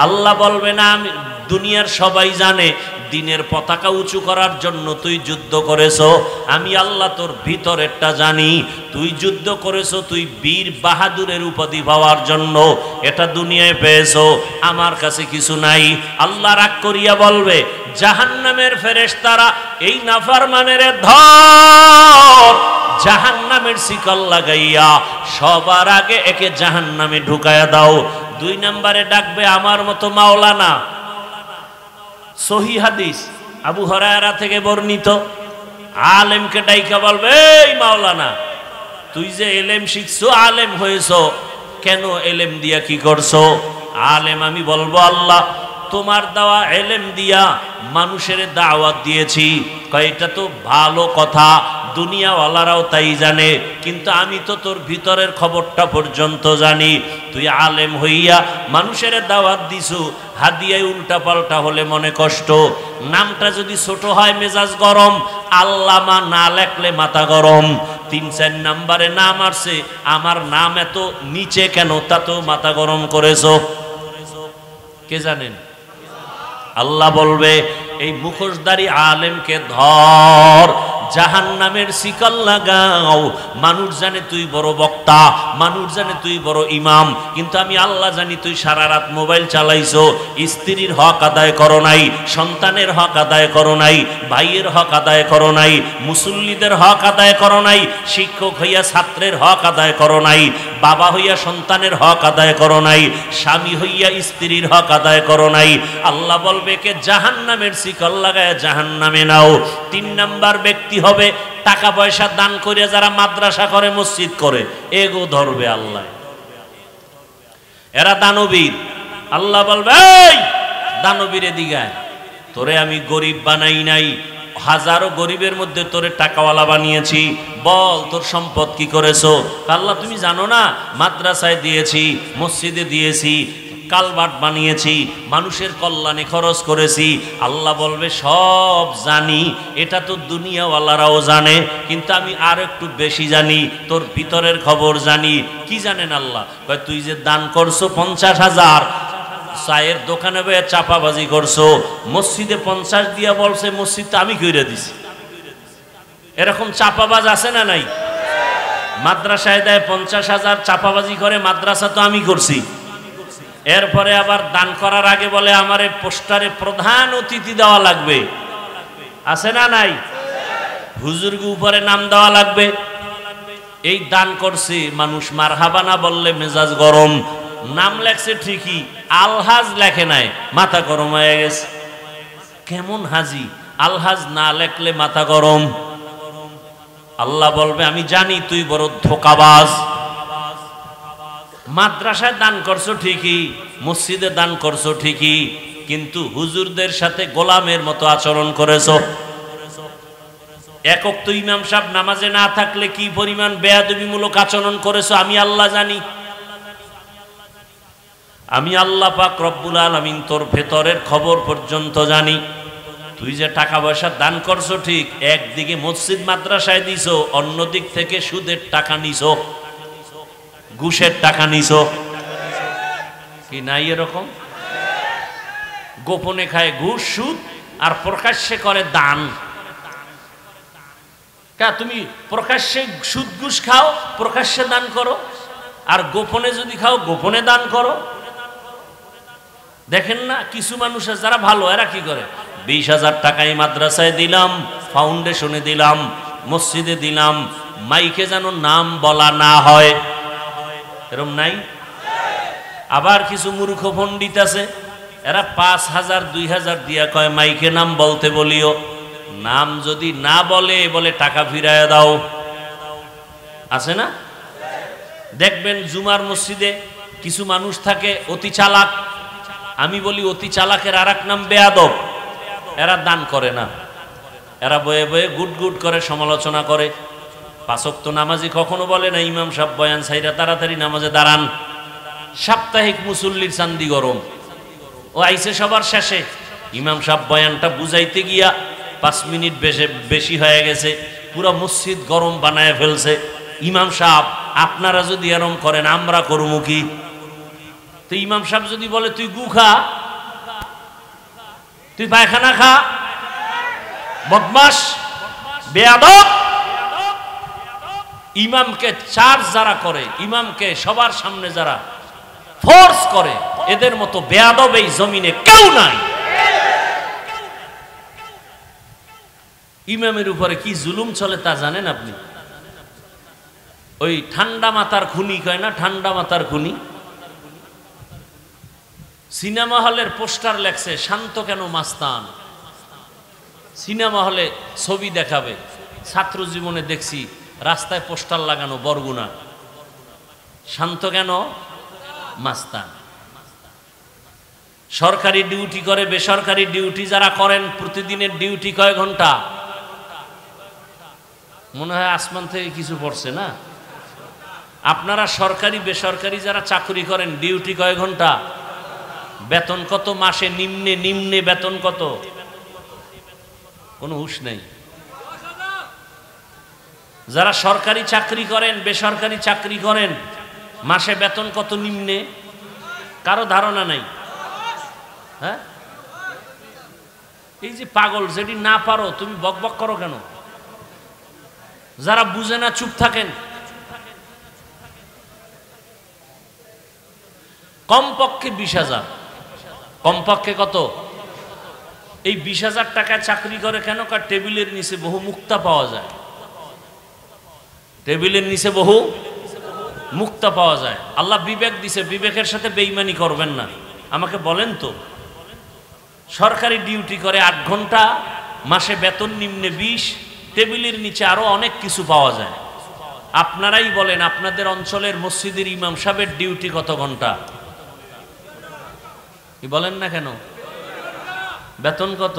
আল্লাহ বলবে না, আমি দুনিয়ার সবাই জানে দিনের পতাকা উঁচু করার জন্য তুই যুদ্ধ করেছো, আমি আল্লাহ তোর ভিতরেরটা জানি, তুই যুদ্ধ করেছো তুই বীর বাহাদুরের উপাধি পাওয়ার জন্য, এটা দুনিয়ায় পেয়েছো, আমার কাছে কিছু নাই। আল্লাহ রাগ করিয়া বলবে, জাহান্নামের ফেরেশতারা এই নাফরমানের ধর, জাহান্নামের শিকল লাগাইয়া সবার আগে একে জাহান্নামে ঢুকায়া দাও। 2 নম্বরে ডাকবে আমার মতো মাওলানা, সহিহ হাদিস আবু হুরায়রা থেকে বর্ণিত, আলেমকে ডাইকা বলবে, এই মাওলানা, তুই যে এলেম শিখছো, আলেম হয়েছো, কেন এলেম দিয়া কি করছো? আলেম আমি বলবো, আল্লাহ তোমার দেওয়া এলেম দিয়া মানুষের দাওয়াত দিয়েছি। কয় এটা তো ভালো কথা, দুনিয়াওয়ালারাও তাই জানে, কিন্তু আমি তো তোর ভিতরের খবরটা পর্যন্ত জানি। তুই আলেম হইয়া মানুষের দাওয়াত দিছু, হাদিয়ায় উল্টা পাল্টা হলে মনে কষ্ট, নামটা যদি ছোট হয় মেজাজ গরম, আল্লামা না লেখলে মাথা গরম। 3-4 নম্বরে নাম আসছে, আমার নাম এত নিচে কেন, তা তো মাথা গরম করেছো। কে জানেন? আল্লাহ বলবে এই মুখোশধারী আলেমকে ধর, জাহান্নামের শিকল লাগাও। মানুষ জানে তুই বড় বক্তা, মানুষ জানে তুই বড় ইমাম, কিন্তু আমি আল্লাহ জানি তুই সারা রাত মোবাইল চালাইছো, স্ত্রীর হক আদায় করো নাই, সন্তানের হক আদায় করো নাই, ভাইয়ের হক আদায় করো নাই, মুসল্লিদের হক আদায় করো নাই, শিক্ষক হইয়া ছাত্রের হক আদায় করো নাই, বাবা হইয়া সন্তানের হক আদায় করো নাই, স্বামী হইয়া স্ত্রীর হক আদায় করো নাই। আল্লাহ বলবে কে জাহান্নামের শিকল লাগায় জাহান্নামে নাও। 3 নাম্বার ব্যক্তি হবে টাকা পয়সা দান করে যারা মাদ্রাসা করে, মসজিদ করে, এগো ধরবে আল্লাহ, এরা দানবীর। আল্লাহ বলবে, এই দানবীরে দিগায়, তোরে আমি গরিব বানাই নাই, হাজারো গরিবের মধ্যে তোরে টাকাওয়ালা বানিয়েছি, বল তোর সম্পদ কি করেছো? আল্লাহ তুমি জানো না, মাদ্রাসায় দিয়েছি, মসজিদে দিয়েছি, কালভার্ট বানিয়েছি, মানুষের কল্যাণে খরচ করেছি। আল্লাহ বলবে সব জানি, এটা তো দুনিয়াওয়ালারাও জানে, কিন্তু আমি আর একটু বেশি জানি, তোর ভিতরের খবর জানি। কি জানেন আল্লাহ? তুই যে দান করছো 50,000, চায়ের দোকানে বয়ে চাপাবাজি করছো, মসজিদে 50 দিয়া বলছে মসজিদ তো আমি কইরা দিছি। এরকম চাপাবাজ আছে না নাই? মাদ্রাসায় দেয় 50,000, চাপাবাজি করে মাদ্রাসা তো আমি করছি। এরপরে আবার দান করার আগে বলে আমারে পোস্টারে প্রধান অতিথি দেওয়া লাগবে, আছে না নাই? হুজুরকে উপরে নাম দেওয়া লাগবে। এই দান করছে মানুষ, মারহাবা না বললে মেজাজ গরম। নাম লেখছে ঠিকই, আলহাজ লেখে নাই, মাথা গরম হয়ে গেছে। কেমন হাজি? আলহাজ না লেখলে মাথা গরম। আল্লাহ বলবে আমি জানি তুই বড় ধোঁকাবাজ। মাদ্রাসায় দান করছো ঠিকই, মসজিদে দান করছো ঠিকই, কিন্তু হুজুরদের সাথে গোলামের মতো আচরণ করেছো। একক তো ইমাম সাহেব নামাজে না থাকলে কি পরিমাণ বেয়াদবিমূলক আচরণ করেছো আমি আল্লাহ জানি। আমি আল্লাহ পাক রব্বুল আলামিন তোর ভেতরের খবর পর্যন্ত জানি। তুই যে টাকা পয়সা দান করছো ঠিক, একদিকে মসজিদ মাদ্রাসায় দিছো, অন্য দিক থেকে সুদের টাকা নিছো, ঘুষের টাকা নিছো, কি নাই এরকম? গোপনে খায় ঘুষ সুদ, আর প্রকাশ্যে করে দান। তুমি প্রকাশ্যে সুদ ঘুষ খাও, প্রকাশ্যে দান করো, আর গোপনে যদি খাও গোপনে দান করো। দেখেন না কিছু মানুষ যারা ভালো, এরা কি করে? 20,000 টাকাই মাদ্রাসায় দিলাম, ফাউন্ডেশনে দিলাম, মসজিদে দিলাম, মাইকে যেন নাম বলা না হয়, এরকম নাই? আবার কিছু মূর্খ পণ্ডিত আছে, এরা 5,000 2,000 দিয়া কয় মাইকে নাম বলতে বলিও, নাম যদি না বলে বলে টাকা ফিরায় দাও, আছে না? দেখবেন জুমার মসজিদে কিছু মানুষ থাকে অতি চালাক। আমি বলি অতি চালাকের আর এক নাম বেয়াদব। এরা দান করে না, এরা বয়ে বয়ে গুট গুট করে সমালোচনা করে। 5 ওয়াক্ত নামাজি কখনো বলে না ইমাম সাহেব বয়ান সাইরা তাড়াতাড়ি নামাজে দাঁড়ান। সাপ্তাহিক মুসল্লির চান্দি গরম, ও আইসে সবার শেষে, ইমাম সাহেব বয়ানটা বুঝাইতে গিয়া 5 মিনিট বেশি হয়ে গেছে, পুরো মসজিদ গরম বানায় ফেলছে। ইমাম সাহেব আপনারা যদি এরম করেন আমরা করবো কি? তো ইমাম সাহেব যদি বলে তুই গু খা, তুই পায়খানা খা, বদমাস বেয়াদব। ইমামকে চার্জ যারা করে, ইমামকে সবার সামনে যারা ফোর্স করে, এদের মতো বেয়াদব এই জমিনে কেউ নাই। ইমামের উপরে কি জুলুম চলে তা জানেন আপনি? ওই ঠান্ডা মাথার খুনি কয় না, ঠান্ডা মাথার খুনি। সিনেমা হলের পোস্টার লেখছে শান্ত কেন মাস্তান। সিনেমা হলে ছবি দেখাবে, ছাত্র জীবনে দেখছি রাস্তায় পোস্টার লাগানো বরগুনা, শান্ত কেন মাস্তান। সরকারি ডিউটি করে, বেসরকারি ডিউটি যারা করেন, প্রতিদিনের ডিউটি কয় ঘন্টা? মনে হয় আসমান থেকে কিছু পড়ছে না? আপনারা সরকারি বেসরকারি যারা চাকরি করেন, ডিউটি কয় ঘন্টা? বেতন কত মাসে? নিম্নে নিম্নে বেতন কত? কোনো হুঁশ নেই। যারা সরকারি চাকরি করেন, বেসরকারি চাকরি করেন, মাসে বেতন কত নিম্নে? কারো ধারণা নাই? হ্যাঁ, এই যে পাগল, যেটি না পারো তুমি বক বক করো কেন? যারা বুঝে না চুপ থাকেন। কমপক্ষে 20,000, কমপক্ষে কত? এই 20,000 টাকায় চাকরি করে কেন? কার টেবিলের নিচে বহু মুক্তা পাওয়া যায়, টেবিলের নিচে বহু মুক্তা পাওয়া যায়। আল্লাহ বিবেক দিছে, বিবেকের সাথে বেঈমানি করবেন না। আমাকে বলেন তো, সরকারি ডিউটি করে 8 ঘন্টা, মাসে বেতন নিম্নে 20, টেবিলের নিচে আরো অনেক কিছু পাওয়া যায়। আপনারাই বলেন আপনাদের অঞ্চলের মসজিদের ইমাম সাহেবের ডিউটি কত ঘন্টা? কি বলেন না কেন? বেতন কত?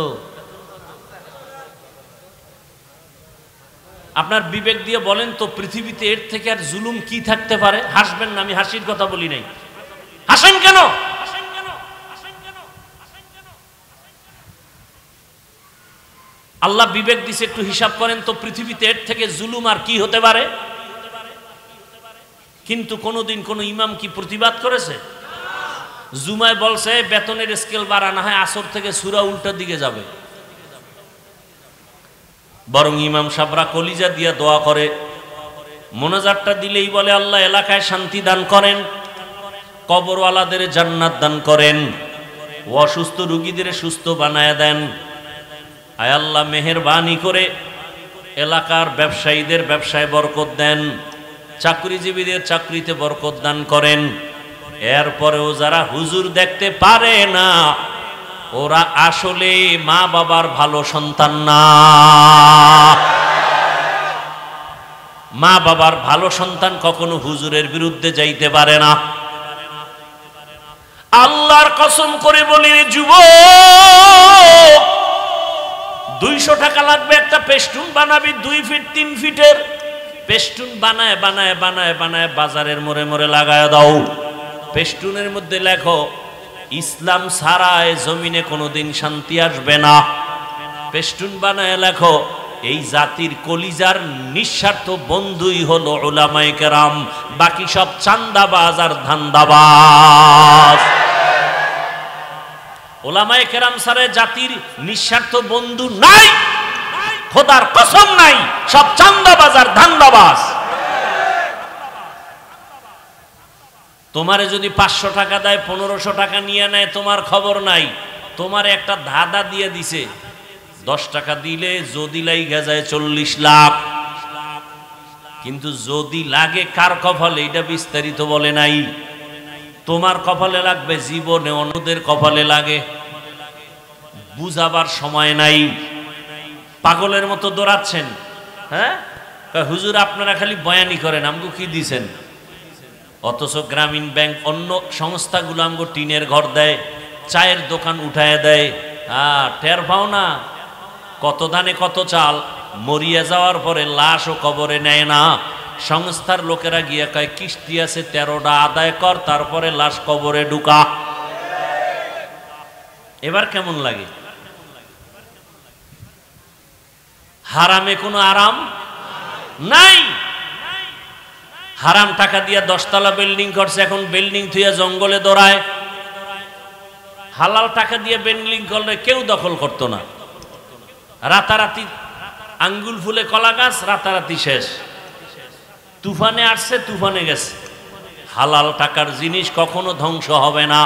আপনার বিবেক দিয়ে বলেন তো, পৃথিবীতে এর থেকে আর জুলুম কি থাকতে পারে? হাসবেন না, আমি হাসির কথা বলি নাই। হাসেন কেন? আল্লাহ বিবেক দিছে, একটু হিসাব করেন তো পৃথিবীতে এর থেকে জুলুম আর কি হতে পারে? কিন্তু কোনোদিন কোন ইমাম কি প্রতিবাদ করেছে? জুমায় বলছে বেতনের স্কেল বাড়ানো হয়, আসর থেকে সূরা উল্টার দিকে যাবে। বরং ইমাম সাহেবরা কলিজা দিয়া দোয়া করে, মোনাজাতটা দিলেই বলে আল্লাহ এলাকায় শান্তি দান করেন, কবরওয়ালাদের জান্নাত দান করেন, অসুস্থ রোগীদের সুস্থ বানায় দেন। আয় আল্লাহ মেহেরবানি করে এলাকার ব্যবসায়ীদের ব্যবসায় বরকত দেন, চাকরিজীবীদের চাকরিতে বরকত দান করেন। এরপরেও যারা হুজুর দেখতে পারে না, ওরা আসলে মা বাবার ভালো সন্তান না। মা বাবার ভালো সন্তান কখনো হুজুরের বিরুদ্ধে যাইতে পারে না। আল্লাহর কসম করে বলি যুবক, 200 টাকা লাগবে একটা পেস্টুন বানাবি, 2 ফিট 3 ফিটের পেস্টুন বানায় বানায় বানায় বানায় বাজারের মোড়ে মোড়ে লাগায় দাও। পেস্টুনের মধ্যে লেখো ইসলাম ছাড়ায় জমিনে কোনোদিন শান্তি আসবে না। পেস্টুন বানায় লেখো এই জাতির কলিজার নিঃস্বার্থ বন্ধুই হলো উলামায়ে কেরাম, বাকি সব চান্দাবাজ আর ধান্দাবাজ। উলামায়ে কেরাম ছাড়া জাতির নিঃস্বার্থ বন্ধু নাই, খোদার কসম নাই, সব চান্দাবাজ আর ধান্দাবাজ। তোমারে যদি 500 টাকা দেয়, 1500 টাকা নিয়ে নেয়, তোমার খবর নাই। তোমার একটা ধাঁধা দিয়ে দিছে, 10 টাকা দিলে যদি লাইগা যায় 40 লাখ। কিন্তু যদি লাগে কার কপালে এটা বিস্তারিত বলে নাই। তোমার কপালে লাগবে জীবনে, অন্যদের কপালে লাগে বুঝাবার সময় নাই। পাগলের মতো দৌড়াচ্ছেন। হ্যাঁ হুজুর আপনারা খালি বয়ানি করেন, আমগো কি দিছেন? অথচ গ্রামীণ ব্যাংক অন্য সংস্থাগুলো আমগো টিনের ঘর দেয়, চায়ের দোকান উঠায় দেয়। টের পাও না কত ধানে কত চাল, মরিয়া যাওয়ার পরে লাশও কবরে নেয় না। সংস্থার লোকেরা গিয়ে কয় কিস্তি আছে 13টা আদায় কর, তারপরে লাশ কবরে ঢুকা। এবার কেমন লাগে? হারামে কোনো আরাম নাই। হারাম টাকা দিয়া 10 তলা বিল্ডিং করছে, এখন বিল্ডিং থুইয়া জঙ্গলে দৌড়ায়। হালাল টাকা দিয়ে বিল্ডিং করলে কেউ দখল করতো না। রাতারাতি আঙ্গুল ফুলে কলা গাছ, রাতারাতি শেষ। তুফানে আসছে, তুফানে গেছে। হালাল টাকার জিনিস কখনো ধ্বংস হবে না।